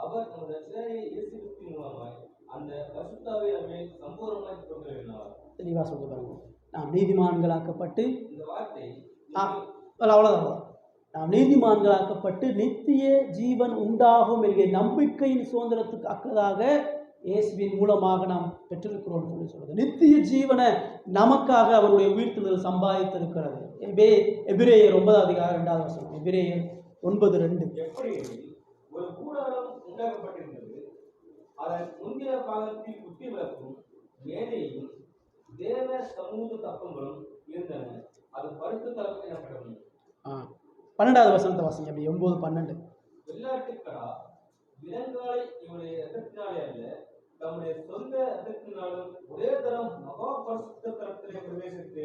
அவர் நமது ரட்சகராகிய இயேசு கிறிஸ்துவின் மூலமாய் அந்த பரிசுத்தாவியை நம்மை சம்பூர்ணமாய் கொண்டிருக்கிறார். தெளிவாக சொல்ல பாருங்க. நாம் நீதிமான்களாக்கப்பட்டு, இந்த வார்த்தை அவ்வளோதான், நாம் நீதிமான்களாக்கப்பட்டு நித்திய ஜீவன் உண்டாகும் என்கிற நம்பிக்கையின் சுதந்திரத்துக்கு அக்கதாக இயேசுவின் மூலமாக நாம் பெற்றிருக்கிறோம் சொல்லுது. நித்திய ஜீவனை நமக்காக அவருடைய உயிர்த்தெழுதல் சம்பாதித்திருக்கிறது. எபிரேயர் 9 அதிகாரம் 2 வசனம். எபிரேயர் 9:2. எப்படி ஒரு கூடாரம் உண்டாக்கப்பட்டிருந்தது, அதன் முந்தின பாகத்தில் குத்தி விளக்கும் மேடையும் தேவ சமூக தப்பங்களும் இருந்தன. அது பரிசுத்த தலம் எனப்படும். 12வது வசனத்தை வாசிங்க. அப்படி 9, 12. வெள்ளாட்டுக்கடா விலங்காலை இவருடைய ரத்தத்தினாலே அல்ல, தம்முடைய சொந்த ரத்தத்தினாலும் ஒரே தரம் மகா பரிசுத்த தலத்திலே பிரவேசித்து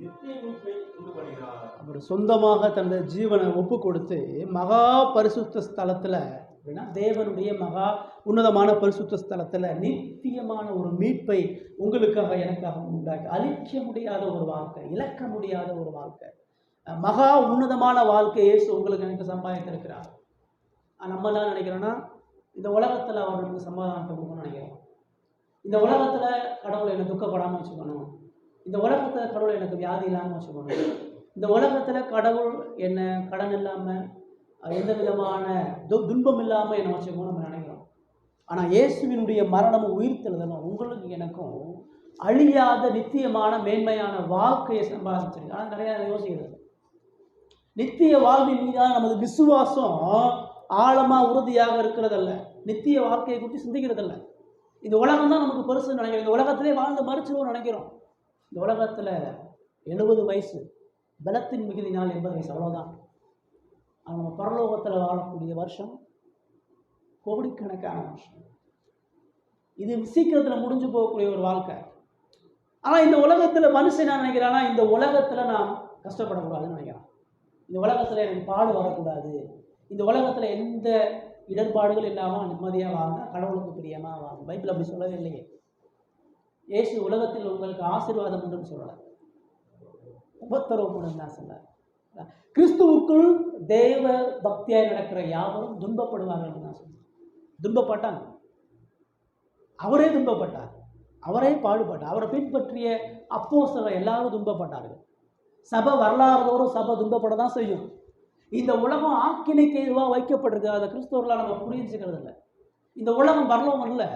நித்திய மீட்பை உண்டு பண்ணினார். அவர் சொந்தமாக தன்னுடைய ஜீவனை ஒப்பு கொடுத்து மகா பரிசுத்த ஸ்தலத்தில் அப்படின்னா தேவனுடைய மகா உன்னதமான பரிசுத்த ஸ்தலத்தில் நித்தியமான ஒரு மீட்பை உங்களுக்காக எனக்காக உண்டாக்கி அழிக்க முடியாத ஒரு வாழ்க்கை, இழக்க முடியாத ஒரு வாழ்க்கை, மகா உன்னதமான வாழ்க்கை இயேசு உங்களுக்கு எனக்கு சம்பாதித்திருக்கிறார். நம்ம என்ன நினைக்கிறோன்னா, இந்த உலகத்தில் அவர் நமக்கு சமாதானத்தை கொடுக்கணும்னு நினைக்கிறோம். இந்த உலகத்தில் கடவுளை என்னை துக்கப்படாமல் வச்சுக்கணும். இந்த உலகத்தில் கடவுளை எனக்கு வியாதி இல்லாமல் வச்சுக்கணும். இந்த உலகத்தில் கடவுள் என்னை கடன் இல்லாமல் எந்த விதமான துன்பம் இல்லாமல் என்னை வச்சுக்கணும் நம்ம நினைக்கிறோம். ஆனால் இயேசுவினுடைய மரணமும் உயிர்த்தெழுதலும் உங்களுக்கு எனக்கும் அழியாத நித்தியமான மேன்மையான வாழ்க்கையை சம்பாதிச்சிருக்கு. ஆனால் நிறையா யோசிக்கிறது. நித்திய வாழ்வின் மீதான நமது விசுவாசம் ஆழமாக உறுதியாக இருக்கிறதல்ல, நித்திய வாழ்க்கையை குறித்து சிந்திக்கிறதில்ல. இந்த உலகம் தான் நமக்கு பெருசுன்னு நினைக்கிறோம். இந்த உலகத்திலே வாழ்ந்து மறுச்சுவோம் நினைக்கிறோம். இந்த உலகத்தில் 70 வயசு பலத்தின் மிகுதினால் 80 வயசு, அவ்வளோதான். ஆனால் நம்ம பரலோகத்தில் வாழக்கூடிய வருஷம் கோடிக்கணக்கான வருஷம். இது சீக்கிரத்தில் முடிஞ்சு போகக்கூடிய ஒரு வாழ்க்கை. ஆனால் இந்த உலகத்தில் மனுஷன் என்ன நினைக்கிறான்னா, இந்த உலகத்தில் நாம் கஷ்டப்படக்கூடாதுன்னு நினைக்கிறான். இந்த உலகத்தில் எனக்கு பாடு வரக்கூடாது, இந்த உலகத்தில் எந்த இடர்பாடுகள் இல்லாமல் நிம்மதியாக வாங்க, கடவுளுக்கு பிரியமாக வாங்க. பைபிள் அப்படி சொல்லவே இல்லையே. இயேசு உலகத்தில் உங்களுக்கு ஆசீர்வாதம் உண்டுன்னு சொல்லலை, உபத்திரவம் உண்டுன்னு தான் சொன்னார். கிறிஸ்துவுக்குள் தேவ பக்தியாய் நடக்கிற யாவரும் துன்பப்படுவார்கள் தான் சொன்னார். துன்பப்பட்டாங்க, அவரே துன்பப்பட்டார், அவரே பாடுபட்டார். அவரை பின்பற்றிய அப்போஸ்தலர்கள் எல்லாரும் துன்பப்பட்டார்கள். சபை வரலாறுதோறும் சபை துன்பப்பட தான் செய்யும். இந்த உலகம் ஆக்கினைக்கு எதுவாக வைக்கப்பட்டிருக்கு, அதை கிறிஸ்தவர்களால் நம்ம புரிஞ்சுக்கிறது இல்லை. இந்த உலகம் பரலோகம் இல்லை.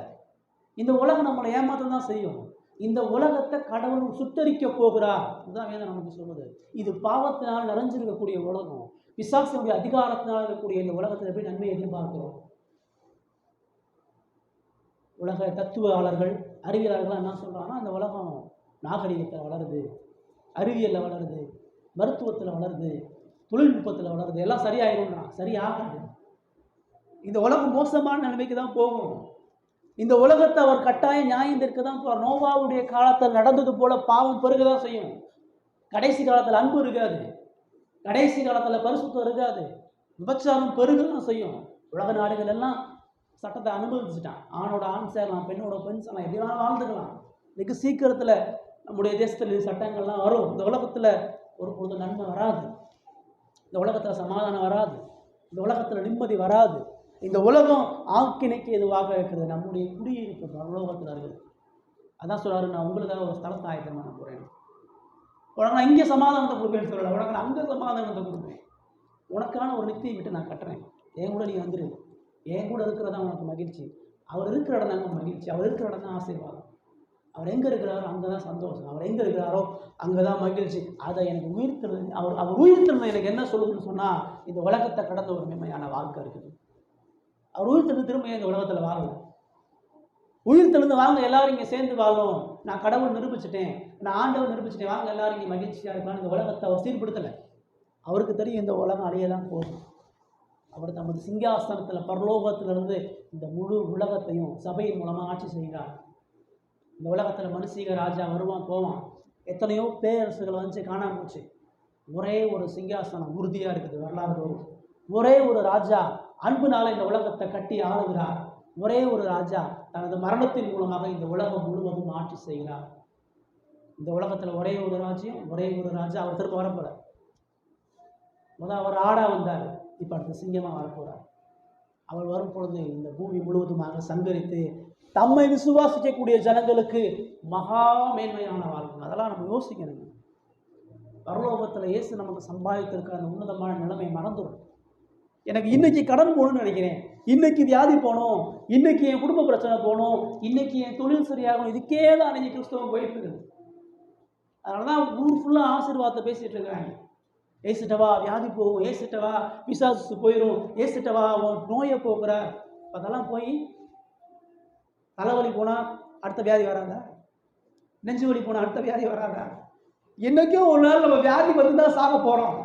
இந்த உலகம் நம்மளை ஏமாற்ற தான் செய்யும். இந்த உலகத்தை கடவுள் சுத்தரிக்க போகிறார், இதுதான் வேதம் நமக்கு சொல்லுது. இது பாவத்தினால் நிறைஞ்சிருக்கக்கூடிய உலகம், பிசாசுடைய அதிகாரத்தினால் இருக்கக்கூடிய இந்த உலகத்தில் எப்படி நன்மை எதிர்பார்க்கிறோம்? உலக தத்துவாளர்கள் அறிவியலாளர்கள் என்ன சொல்கிறாங்கன்னா, இந்த உலகம் நாகரிகத்தில் வளருது, அறிவியலில் வளருது, மருத்துவத்தில் வளருது, தொழில்நுட்பத்தில் வளருது, எல்லாம் சரியாயிரும்ன்றான். சரியாகாது. இந்த உலகம் மோசமான நிலைமைக்கு தான் போகும். இந்த உலகத்தை அவர் கட்டாயம் நியாயம் தீர்க்க தான் போவார். நோவாவுடைய காலத்தில் நடந்தது போல பாவம் பெருக தான் செய்யும். கடைசி காலத்தில் அன்பு இருக்காது, கடைசி காலத்தில் பரிசுத்தம் இருக்காது, விபச்சாரம் பெருக தான் செய்யும். உலக நாடுகள் எல்லாம் சட்டத்தை அனுமதிச்சுட்டான். ஆணோட ஆண் சேரலாம், பெண்ணோட பெண் சேரலாம், எப்படி வேணாலும் வாழ்ந்துக்கலாம். வெகு சீக்கிரத்தில் நம்முடைய தேசத்தில் சட்டங்கள்லாம் வரும். இந்த உலகத்தில் ஒரு பொழுது நன்மை வராது, இந்த உலகத்தில் சமாதானம் வராது, இந்த உலகத்தில் நிம்மதி வராது. இந்த உலகம் ஆக்கினைக்கு எதுவாக இருக்கிறது, நம்முடைய குடியிருப்பு பரலோகத்தில் இருக்குது. அதான் சொல்கிறாரு, நான் உங்களுக்காக ஒரு ஸ்தலத்தை ஆயத்தம் பண்ண போகிறேன். உனக்கு நான் இங்கே சமாதானத்தை கொடுப்பேன்னு சொல்லலை, உனக்கு நான் அங்கே சமாதானத்தை கொடுப்பேன். உனக்கான ஒரு நித்தியை விட்டு நான் கட்டுறேன், என் கூட நீ வந்துடு. என் கூட இருக்கிறதா உனக்கு மகிழ்ச்சி. அவர் இருக்கிற இடம் தாங்க மகிழ்ச்சி, அவர் இருக்கிற இடம் தான் ஆசீர்வாதம். அவர் எங்கே இருக்கிறாரோ அங்கே தான் சந்தோஷம், அவர் எங்கே இருக்கிறாரோ அங்கே தான் மகிழ்ச்சி. அதை எனக்கு உயிர்த்தெழுது, அவர் உயிர்த்தெழுது எனக்கு என்ன சொல்லுதுன்னு சொன்னால், இந்த உலகத்தை கடந்த ஒரு மேன்மையான வாழ்க்கை இருக்குது. அவர் உயிர்த்தெழுந்து திரும்ப இந்த உலகத்தில் வாழல. உயிர்த்தெழுந்து வாங்க எல்லாரும் இங்கே சேர்ந்து வாழும், நான் கடவுள் நிரூபிச்சிட்டேன், நான் ஆண்டவர் நிரூபிச்சிட்டேன், வாங்க எல்லாரும் இங்கே மகிழ்ச்சியாக இருக்கலாம். இந்த உலகத்தை அவர் சீர்படுத்தலை. அவருக்கு தெரியும் இந்த உலகம் அழிய தான் போதும். அவர் தமது சிங்காசனத்தில் பரலோகத்திலிருந்து இந்த முழு உலகத்தையும் சபையின் மூலமாக ஆட்சி செய்கிறார். இந்த உலகத்தில் மனுஷீக ராஜா வருவான் போவான், எத்தனையோ பேரரசுகளை வந்து காணாமல் போச்சு. ஒரே ஒரு சிங்காசனம் உறுதியாக இருக்குது வரலாறு. ஒரே ஒரு ராஜா அன்புனால இந்த உலகத்தை கட்டி ஆளுகிறார். ஒரே ஒரு ராஜா தனது மரணத்தின் மூலமாக இந்த உலகம் முழுவதும் ஆட்சி செய்கிறார். இந்த உலகத்தில் ஒரே ஒரு ராஜ்யம், ஒரே ஒரு ராஜா. அவர் திரும்ப வரப்போகிறார். முதல் அவர் ஆடாக வந்தார், இப்போ அடுத்த சிங்கமாக வரப்போகிறார். அவர் வரும் பொழுது இந்த பூமி முழுவதுமாக சங்கரித்து தம்மை விசுவாசிக்கக்கூடிய ஜனங்களுக்கு மகா மேன்மையான வாழ்க்கை. அதெல்லாம் நம்ம யோசிக்கணுங்க. பரலோகத்தில் இயேசு நமக்கு சம்பாதித்திருக்கிற அந்த உன்னதமான நிலைமை மறந்துடும். எனக்கு இன்னைக்கு கடன் போகணும்னு நினைக்கிறேன், இன்னைக்கு வியாதி போகணும், இன்னைக்கு என் குடும்ப பிரச்சனை போகணும், இன்னைக்கு என் தொழில் சரியாகணும், இதுக்கே தான் அன்றைக்கி கிறிஸ்தவம் போயிட்டு இருக்குது. அதனால தான் ஊர் ஃபுல்லாக ஆசீர்வாதத்தை பேசிகிட்டு இருக்கிறாங்க. ஏசிட்டவா வியாதி போகும், ஏசிட்டவா பிசாசு போயிடும், ஏசிட்டவா அவன் நோயை போக்குறார். அதெல்லாம் போய் தலைவலி போனால் அடுத்த வியாதி வராதா? நெஞ்சு வலி போனால் அடுத்த வியாதி வராதா? என்னைக்கோ ஒரு நாள் நம்ம வியாதி வந்து தான் சாக போகிறோம்.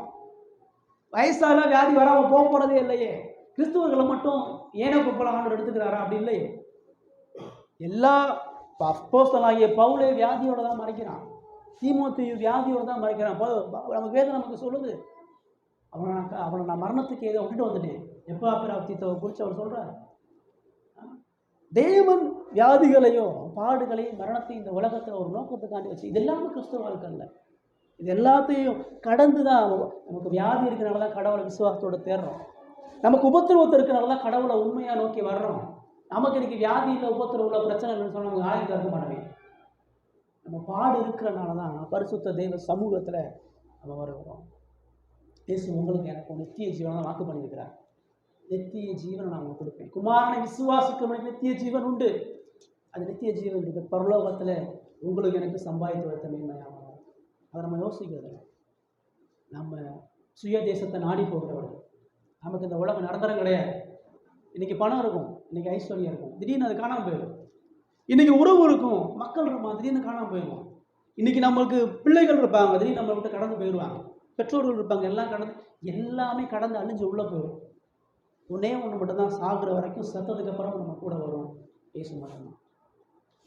வயசான வியாதி வராமல் போக போகிறதே இல்லையே. கிறிஸ்துவர்களை மட்டும் ஏனோ குப்பலாம் ஆண்டவர் எடுத்துக்கிறாரா? அப்படி இல்லையே. எல்லா அப்போஸ்தலனாகிய பவுலே வியாதியோட தான் மறைக்கிறான். தீமோத்தேயு வியாதியோட தான் மறைக்கிறான். நமக்கு வேதம் நமக்கு சொல்லுது, அவனை நான் மரணத்துக்கு ஏதோ விட்டுட்டு வந்துட்டேன். எப்போ அப்பிராப்தித்தவை குறித்து அவர் சொல்கிறார். தேவன் வியாதிகளையும் பாடுகளையும் மரணத்தையும் இந்த உலகத்தில் ஒரு நோக்கத்துக்காண்டி வச்சு, இது எல்லாமே கிறிஸ்துவ வாழ்க்கை இல்லை. இது எல்லாத்தையும் கடந்து தான் நமக்கு வியாதி இருக்கிறனால தான் கடவுளை விசுவாசத்தோடு தேடுறோம். நமக்கு உபத்திரவத்தை இருக்கிறனால தான் கடவுளை உண்மையாக நோக்கி வர்றோம். நமக்கு இன்னைக்கு வியாதி இல்லை, உபத்திரவ உள்ள பிரச்சனை இல்லைன்னு சொன்னால் நமக்கு ஆயுதம் இருக்க மாட்டோமே. நம்ம பாடு இருக்கிறனால தான் பரிசுத்த தெய்வ சமூகத்தில் நம்ம வருகிறோம். இயேசு உங்களுக்கு எனக்கு நித்திய ஜீவனை வாக்கு பண்ணியிருக்கிறார். நித்திய ஜீவனை நான் உங்களுக்கு கொடுப்பேன். குமாரனை விசுவாசிக்கிறவனுக்கு நித்திய ஜீவன் உண்டு. அது நித்திய ஜீவன் இருக்குது. பரலோகத்தில் உங்களுக்கு எனக்கு சம்பாதித்து வைத்த மேன்மையாக அதை நம்ம யோசிக்கிறது. நம்ம சுய தேசத்தை நாடி போகிறவர்கள். நமக்கு இந்த உலகம் நிரந்தரம் கிடையாது. இன்றைக்கி பணம் இருக்கும், இன்றைக்கி ஐஸ்வர்யம் இருக்கும், திடீர்னு அது காணாமல் போயிடும். இன்றைக்கி உறவு இருக்கும், மக்கள் இருப்பாங்க, திடீர்னு காணாமல் போயிடுவோம். இன்றைக்கி நம்மளுக்கு பிள்ளைகள் இருப்பாங்க, திடீர்னு நம்மளை விட்டு கடந்து போயிடுவாங்க. பெற்றோர்கள் இருப்பாங்க, எல்லாமே கடந்து அழிஞ்சு உள்ளே போயிடும். ஒன்றே ஒன்று மட்டும்தான் சாகுற வரைக்கும், செத்ததுக்கு அப்புறம் நம்ம கூட வரும், இயேசு மட்டும்தான்.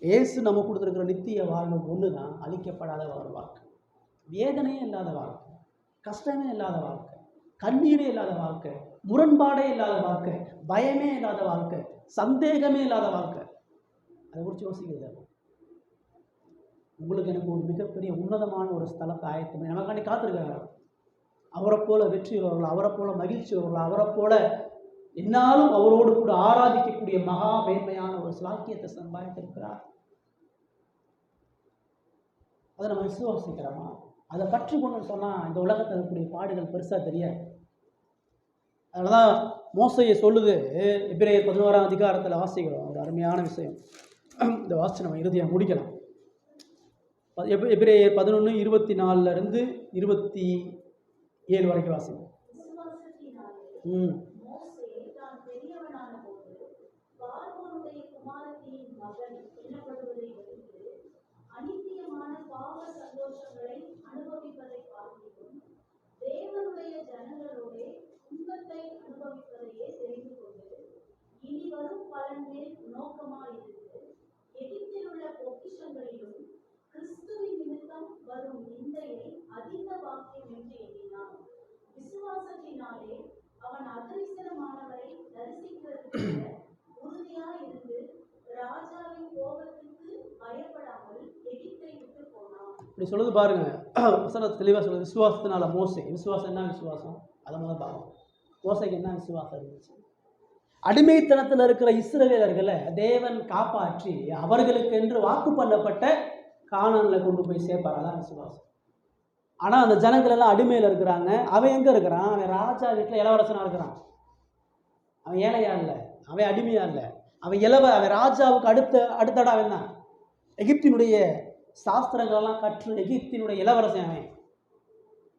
இயேசு நம்ம கொடுத்துருக்கிற நித்திய வாழ்வு ஒன்று தான், அழிக்கப்படாத ஒரு வாழ்க்கை, வேதனையே இல்லாத வாழ்க்கை, கஷ்டமே இல்லாத வாழ்க்கை, கண்ணீரே இல்லாத வாழ்க்கை, முரண்பாடே இல்லாத வாழ்க்கை, பயமே இல்லாத வாழ்க்கை, சந்தேகமே இல்லாத வாழ்க்கை. அதை குறித்து யோசிக்கிறது. உங்களுக்கு எனக்கு ஒரு மிகப்பெரிய உன்னதமான ஒரு ஸ்தலத்தை ஆயத்தம் நமக்காண்டி காத்திருக்கிறார். அவரை போல வெற்றியுள்ளவர்கள், அவரை போல மகிழ்ச்சி உள்ளவர்கள், அவரை போல என்னாலும் அவரோடு கூட ஆராதிக்கக்கூடிய மகா மேன்மையான ஒரு சாக்கியத்தை சம்பாதித்திருக்கிறார். அதை நம்ம விசுவாசிக்கிறோமா? அதை கற்றுக்கொண்டு சொன்னால் இந்த உலகத்தில் இருக்கக்கூடிய பாடுகள் பெருசாக தெரியாது. அதனால தான் மோசையை சொல்லுது. எபிரேயர் 11ஆம் அதிகாரத்தில் வாசிக்கிறோம் ஒரு அருமையான விஷயம். இந்த வாசிச்சு நம்ம இறுதியாக முடிக்கலாம். எபிரேயர் 11:24 27 வரைக்கும் வாசிக்கிறோம். அநித்தியமான பாவ சந்தோஷங்களை அனுபவிப்பதை பார்க்கிறோம். தேவனுடைய ஜனங்களோட துன்பத்தை அனுபவிப்பதையே தெரிந்து கொண்டு இனி வரும் பலன் மேல் நோக்கமாயிருந்து எகிப்தில் உள்ள பொக்கிஷங்களிலும் கிறிஸ்துவின் நிமித்தம் வரும் நிந்தையை அதிக வாக்கியம் என்று எண்ணினான். விசுவாசத்தினாலே அவன் அதரிசனமானவரை தரிசிக்கிறதுக்கு உறுதியாயிருந்து ராஜாவின் கோபத்துக்கு பயப்படாமல் எகிப்தை விட்டு போனான். இப்படி சொல்லுது பாருங்க, வசனம் தெளிவாக சொல்லுது. விசுவாசத்தினால மோசே, விசுவாசம் என்ன விசுவாசம்? அதை முதல் பார்க்கணும். மோசைக்கு என்ன விசுவாசம் இருந்துச்சு? அடிமைத்தனத்தில் இருக்கிற இஸ்ரவேலர்களை தேவன் காப்பாற்றி அவர்களுக்கு என்று வாக்கு பண்ணப்பட்ட கானானில் கொண்டு போய் சேர்ப்பார். அதான் விசுவாசம். ஆனால் அந்த ஜனங்கள் எல்லாம் அடிமையில் இருக்கிறாங்க. அவன் எங்கே இருக்கிறான்? அவன் ராஜா வீட்டில் இளவரசனாக இருக்கிறான். அவன் ஏழையா இல்லை, அவன் அடிமையா இல்லை, அவன் ராஜாவுக்கு அடுத்தடா அவன் தான். எகிப்தினுடைய சாஸ்திரங்களெல்லாம் கற்று எகிப்தினுடைய இளவரசன் அவன்.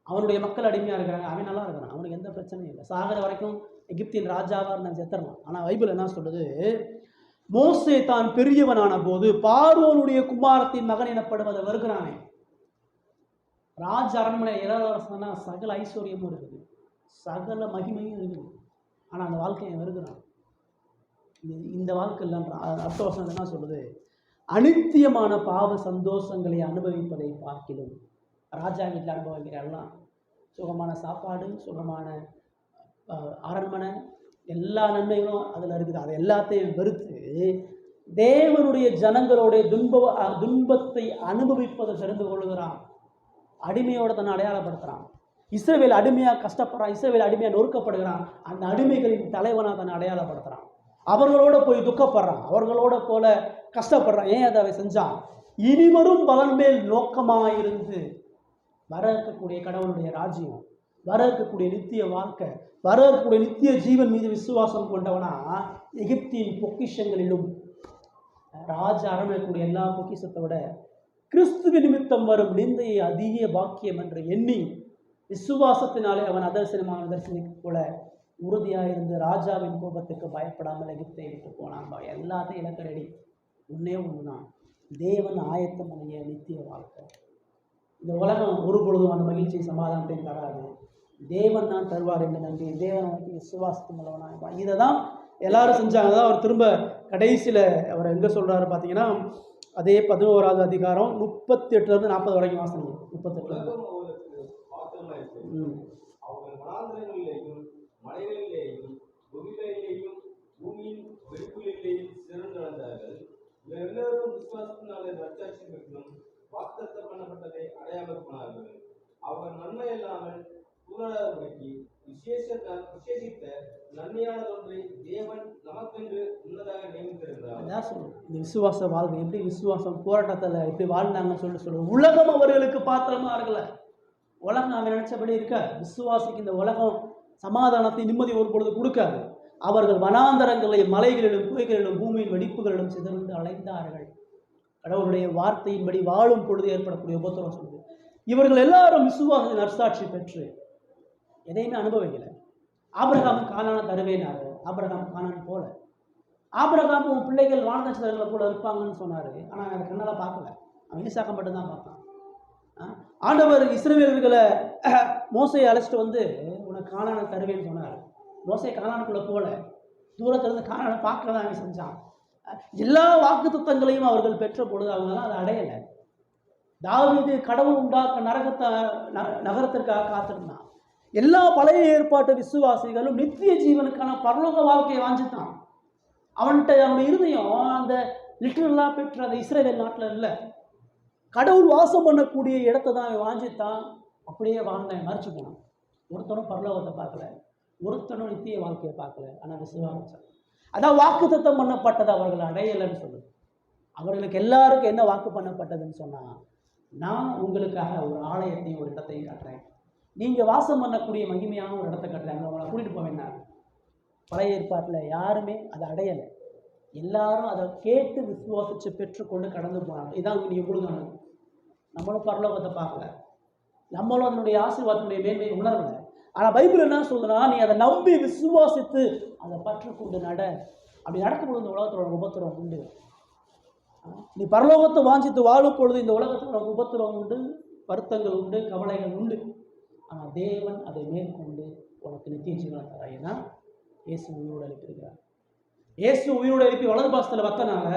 அவனுடைய மக்கள் அடிமையாக இருக்கிறாங்க. அவன் நல்லா இருக்கிறான், அவனுக்கு எந்த பிரச்சனையும் இல்லை. சாகிற வரைக்கும் எகிப்தின் ராஜாவாக இருந்தான், செத்துறான். ஆனால் பைபிள் என்ன சொல்லுது? மோசே தான் பெரியவனான போது பார்வோனுடைய குமாரத்தின் மகன் எனப்படுவதை வருகிறானே. ராஜ அரண்மனை இளவரசனா சகல ஐஸ்வர்யமும் இருக்குது, சகல மகிமையும் இருக்குது. ஆனால் அந்த வாழ்க்கையை வருகிறான். இந்த வாழ்க்கை இல்லைன்றான். அடுத்த வருஷம் என்ன சொல்லுது? அனித்தியமான பாவ சந்தோஷங்களை அனுபவிப்பதை பார்க்கிலும். ராஜா வீட்டில் அனுபவிக்கிற எல்லாம் சுகமான சாப்பாடு, சுகமான அரண்மனை, எல்லா நன்மைகளும் அதில் இருக்குது. அதை எல்லாத்தையும் வெறுத்து தேவனுடைய ஜனங்களுடைய துன்பத்தை அனுபவிப்பதை தெரிந்து கொள்கிறான். அடிமையோட தன்னை அடையாளப்படுத்துகிறான். இஸ்ரவேல் அடிமையாக கஷ்டப்படுறான், இஸ்ரவேல் அடிமையாக நொறுக்கப்படுகிறான். அந்த அடிமைகளின் தலைவனாக தன்னை அடையாளப்படுத்துகிறான். அவர்களோட போய் துக்கப்படுறான், அவர்களோட போல கஷ்டப்படுறான். ஏன் அதை செஞ்சான்? இனிவரும் பலன் மேல் நோக்கமாயிருந்து வர இருக்கக்கூடிய கடவுளுடைய ராஜ்யம், வர இருக்கக்கூடிய நித்திய வாழ்க்கை, வர இருக்கக்கூடிய நித்திய ஜீவன் மீது விசுவாசம் கொண்டவனா எகிப்தின் பொக்கிஷங்களிலும் ராஜ அரண்மனைக்கூடிய எல்லா பொக்கிஷத்தை விட கிறிஸ்துவ நிமித்தம் வரும் நிந்தையை அதிக பாக்கியம் என்று எண்ணி விசுவாசத்தினாலே அவன் அதர்சனமான தரிசனிக்கு போல உறுதியாக இருந்து ராஜாவின் கோபத்துக்கு பயப்படாமல் எகிப்தை விட்டு போனான். எல்லாத்தையும் இலக்க ரெடி. ஒன்றே ஒன்று தான், தேவன் ஆயத்தம் பண்ணிய நித்திய வாழ்க்கை. இந்த உலகம் ஒரு பொழுதும் அந்த மகிழ்ச்சி சமாதானத்தையும் தராது. தேவன் தான் தருவார் என்று நம்பி தேவன் நோக்கி விசுவாசத்து மூலவனாக இதை தான் எல்லாரும் செஞ்சாங்க. தான் அவர் திரும்ப கடைசியில் அவர் எங்கே சொல்கிறாரு பார்த்தீங்கன்னா, அதே 11வது அதிகாரம் 38 40 வரைக்கும் வாசனை. 38 அவங்க வனாந்திரங்களிலேயும் மலைகளிலேயும் குகைகளிலேயும் பூமியின் வெடிப்புகளிலேயும் சிறந்து நடந்தார்கள். எல்லோரும் விசுவாசத்தினாலே நற்சாட்சி பெற்றும் வாக்குத்தத்தம் பண்ணப்பட்டதை அடையாமல் போனார்கள். அவர் நன்மை இல்லாமல் கூறாதபடிக்கு விசேஷித்த நன்மையானதொன்றை தேவன் நமக்கென்று முன்னதாக நியமித்திருந்தார். இந்த விசுவாச வாழ்க்கை எப்படி விசுவாசம் போராட்டத்தில் எப்படி வாழ்ந்தாங்கன்னு சொல்லுவோம். உலகம் அவர்களுக்கு பாத்திரமா இருக்கல. உலகம் அவன் நினைச்சபடி இருக்க. விசுவாசிக்கு இந்த உலகம் சமாதானத்தை நிம்மதி ஒரு பொழுது கொடுக்காது. அவர்கள் வனாந்தரங்களிலும் மலைகளிலும் குகைகளிலும் பூமியின் வெடிப்புகளிலும் சிதறந்து அலைந்தார்கள். கடவுளுடைய வார்த்தையின்படி வாழும் பொழுது ஏற்படக்கூடிய உபத்திரம் சொல்லுது. இவர்கள் எல்லாரும் விசுவாச நற்சாட்சி பெற்று எதையுமே அனுபவிக்கலை. ஆபிரகாம் கானான தருவேனாரு. ஆபிரகாம் கானான் போல. ஆபிரகாம் உன் பிள்ளைகள் வானநட்சத்திரங்களை போல இருப்பாங்கன்னு சொன்னார். ஆனால் அதை கண்ணால் பார்க்கல. அவன் ஈசாக்கை மட்டும்தான் பார்த்தான். ஆண்டவர் இஸ்ரவேலர்களை மோசையை அழைச்சிட்டு வந்து உனக்கு கானானை தருவேன்னு சொன்னார். மோசை கானானுக்குள்ளே போல, தூரத்திலிருந்து கானானை பார்க்க தான் அவன் செஞ்சான். எல்லா வாக்கு தத்தங்களையும் அவர்கள் பெற்ற பொழுது அவங்களாம் அதை அடையலை. தாவீது கடவுள் உண்டாக்க நகரத்திற்காக காத்திருந்தான். எல்லா பழைய ஏற்பாட்டு விசுவாசிகளும் நித்திய ஜீவனுக்கான பரலோக வாழ்க்கையை வாஞ்சித்தான். அவன்கிட்ட அவனுடைய இருதயம் அந்த லிட்டரலாக பெற்ற அந்த இஸ்ரேல் நாட்டில் இல்லை, கடவுள் வாசம் பண்ணக்கூடிய இடத்தை தான் அவன் வாஞ்சித்தான். அப்படியே வாழ்ந்தான், மறைச்சு போனான். ஒருத்தனும் பரலோகத்தை பார்க்கல, ஒருத்தனும் நித்திய வாழ்க்கையை பார்க்கல. ஆனால் விசுவாசம், அதான் வாக்கு தத்தம் பண்ணப்பட்டது அவர்கள் அடையலைன்னு சொல்லுது. அவர்களுக்கு எல்லாருக்கும் என்ன வாக்கு பண்ணப்பட்டதுன்னு சொன்னால், நான் உங்களுக்காக ஒரு ஆலயத்தையும் ஒரு இடத்தையும் காட்டுறேன், நீங்கள் வாசம் பண்ணக்கூடிய மகிமையான ஒரு இடத்தை கட்டுறாங்க, அவங்களை கூட்டிகிட்டு போவேன்னா. பழைய ஏற்பாட்டில் யாருமே அதை அடையலை. எல்லாரும் அதை கேட்டு விசுவாசித்து பெற்றுக்கொண்டு கடந்து போனாங்க. இதான் நீங்கள் கொடுக்கணும். நம்மளும் பரலோகத்தை பார்க்கல, நம்மளும் அதனுடைய ஆசீர்வாதத்தினுடைய மேன்மையை உணரலை. ஆனால் பைபிள் என்ன சொல்லுன்னா, நீ அதை நம்பி விசுவாசித்து அதை பற்றுக்கொண்டு நட. அப்படி நடக்கும்பொழுது இந்த உலகத்தோட உபத்திரம் உண்டு. நீ பரலோகத்தை வாஞ்சித்து வாழும் பொழுது இந்த உலகத்தோட உபத்திரம் உண்டு, வருத்தங்கள் உண்டு, கவலைகள் உண்டு. ஆனால் தேவன் அதை மேற்கொண்டு உனக்கு நித்திய ஜீவனை தரார். ஏன்னா இயேசு உயிரோடு எழுப்பியிருக்கிறார். இயேசு உயிரோடு எழுப்பி வலது பாசத்தில் வைத்தனால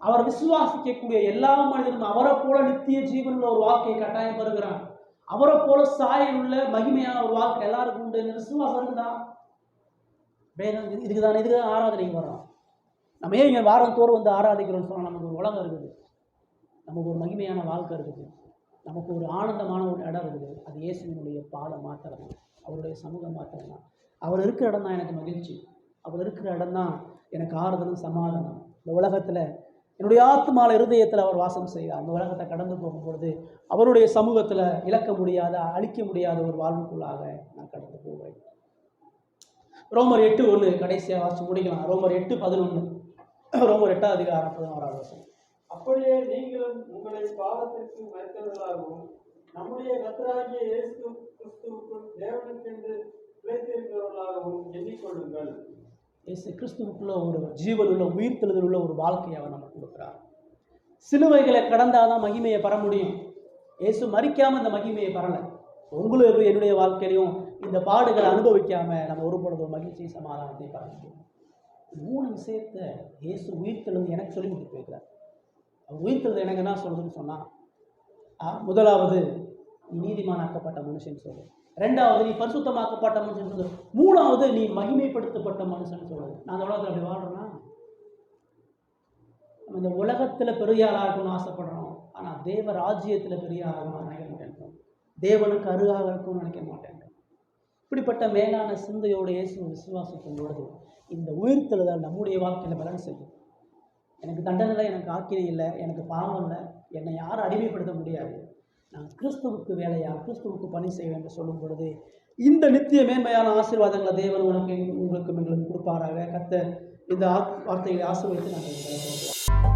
அவர் விசுவாசிக்கக்கூடிய எல்லா மனிதனும் அவரை போல நித்திய ஜீவனுள்ள ஒரு வாழ்க்கையை கட்டாயம் பெறுகிறான். அவரை போல சாயலுள்ள மகிமையான ஒரு வாழ்க்கை எல்லாருக்கும் உண்டு. இந்த விசுவாசம் இருக்குதா? இதுக்குதான் ஆராதனைக்கு வர்றோம். நம்ம ஏன் இங்கே வாரத்தோடு வந்து ஆராதிக்கிறோம்னு சொன்னால், நமக்கு ஒரு உலகம் இருக்குது, நமக்கு ஒரு மகிமையான வாழ்க்கை இருக்குது, நமக்கு ஒரு ஆனந்தமான ஒரு இடம் இருக்குது. அது இயேசுவினுடைய பாதம் மாத்திரம் தான், அவருடைய சமூகம் மாத்திரம் தான். அவர் இருக்கிற இடம் தான் எனக்கு மகிழ்ச்சி, அவர் இருக்கிற இடம் தான் எனக்கு ஆறுதலும் சமாதானம். இந்த உலகத்தில் என்னுடைய ஆத்மால இருதயத்தில் அவர் வாசம் செய்தார். அந்த உலகத்தை கடந்து போகும்பொழுது அவருடைய சமூகத்தில் இழக்க முடியாத, அழிக்க முடியாத ஒரு வாழ்வுக்குள்ளாக நான் கடந்து போவேன். ரோமர் 8:1 கடைசியாக வாசி முடிக்கலாம். ரோமர் 8:11, ரோமர் 8வது அதிகாரம் 11வது வசனம். அப்படியே நீங்களும் உங்களை பாவத்திற்கு மறைத்தவர்களாகவும் நம்முடைய கர்த்தராகிய இயேசு கிறிஸ்துவுக்குள் தேவனுக்கென்று பிழைத்திருக்கிறவர்களாகவும் எண்ணிக்கொள்ளுங்கள். இயேசு கிறிஸ்துவுக்குள்ள ஒரு ஜீவனுள்ள உயிர்த்தெழுதல் உள்ள ஒரு வாழ்க்கையை அவர் நமக்கு கொடுக்குறார். சிலுவைகளை கடந்தாதான் மகிமையை பெற முடியும். இயேசு மறிக்காமல் இந்த மகிமையை பெறலை. உங்களுக்கு என்னுடைய வாழ்க்கையிலையும் இந்த பாடுகளை அனுபவிக்காமல் நம்ம ஒரு பொழுது மகிழ்ச்சி சமாதானத்தை பெற முடியும். 3 விஷயத்தை இயேசு உயிர்த்தெழுந்து எனக்கு சொல்லி கொடுத்து போயிருக்கிறார். அவர் உயிர்த்தெழுது எனக்கு என்ன சொல்லுதுன்னு சொன்னால், முதலாவது நீ நீதிமானாக்கப்பட்ட மனுஷன் சொல்லு, 2வது நீ பரிசுத்தமாக்கப்பட்ட மனுஷன் சொல்லு, 3வது நீ மகிமைப்படுத்தப்பட்ட மனுஷன் சொல்லு. நான் அந்த உலகத்தில் அப்படி வாழ்றேன்னா, நம்ம இந்த உலகத்தில் பெரிய ஆளாக இருக்கணும்னு ஆசைப்படுறோம். ஆனால் தேவ ராஜ்யத்தில் பெரிய ஆளாக நினைக்க மாட்டேன், தேவனுக்கு அருகாக இருக்கும்னு நினைக்க மாட்டேன். இப்படிப்பட்ட மேலான சிந்தையோடு இயேசு விசுவாசிக்கும் பொழுது இந்த உயிர்த்தெழுதல் நம்முடைய வாழ்க்கையில் பலன் செய்யும். எனக்கு தண்டனை இல்லை, எனக்கு ஆக்கினை இல்லை, எனக்கு பாவம் இல்லை, என்னை யாரும் அடிமைப்படுத்த முடியாது, நான் கிறிஸ்துவுக்கு வேலையா, கிறிஸ்துவுக்கு பணி செய்வேன் என்று சொல்லும் பொழுது இந்த நித்திய மேன்மையான ஆசீர்வாதங்களை தேவன் உங்களுக்கு எங்களுக்கும் கொடுப்பாராக. கர்த்தர் இந்த வார்த்தைகளை ஆசீர்வதித்து நாங்கள்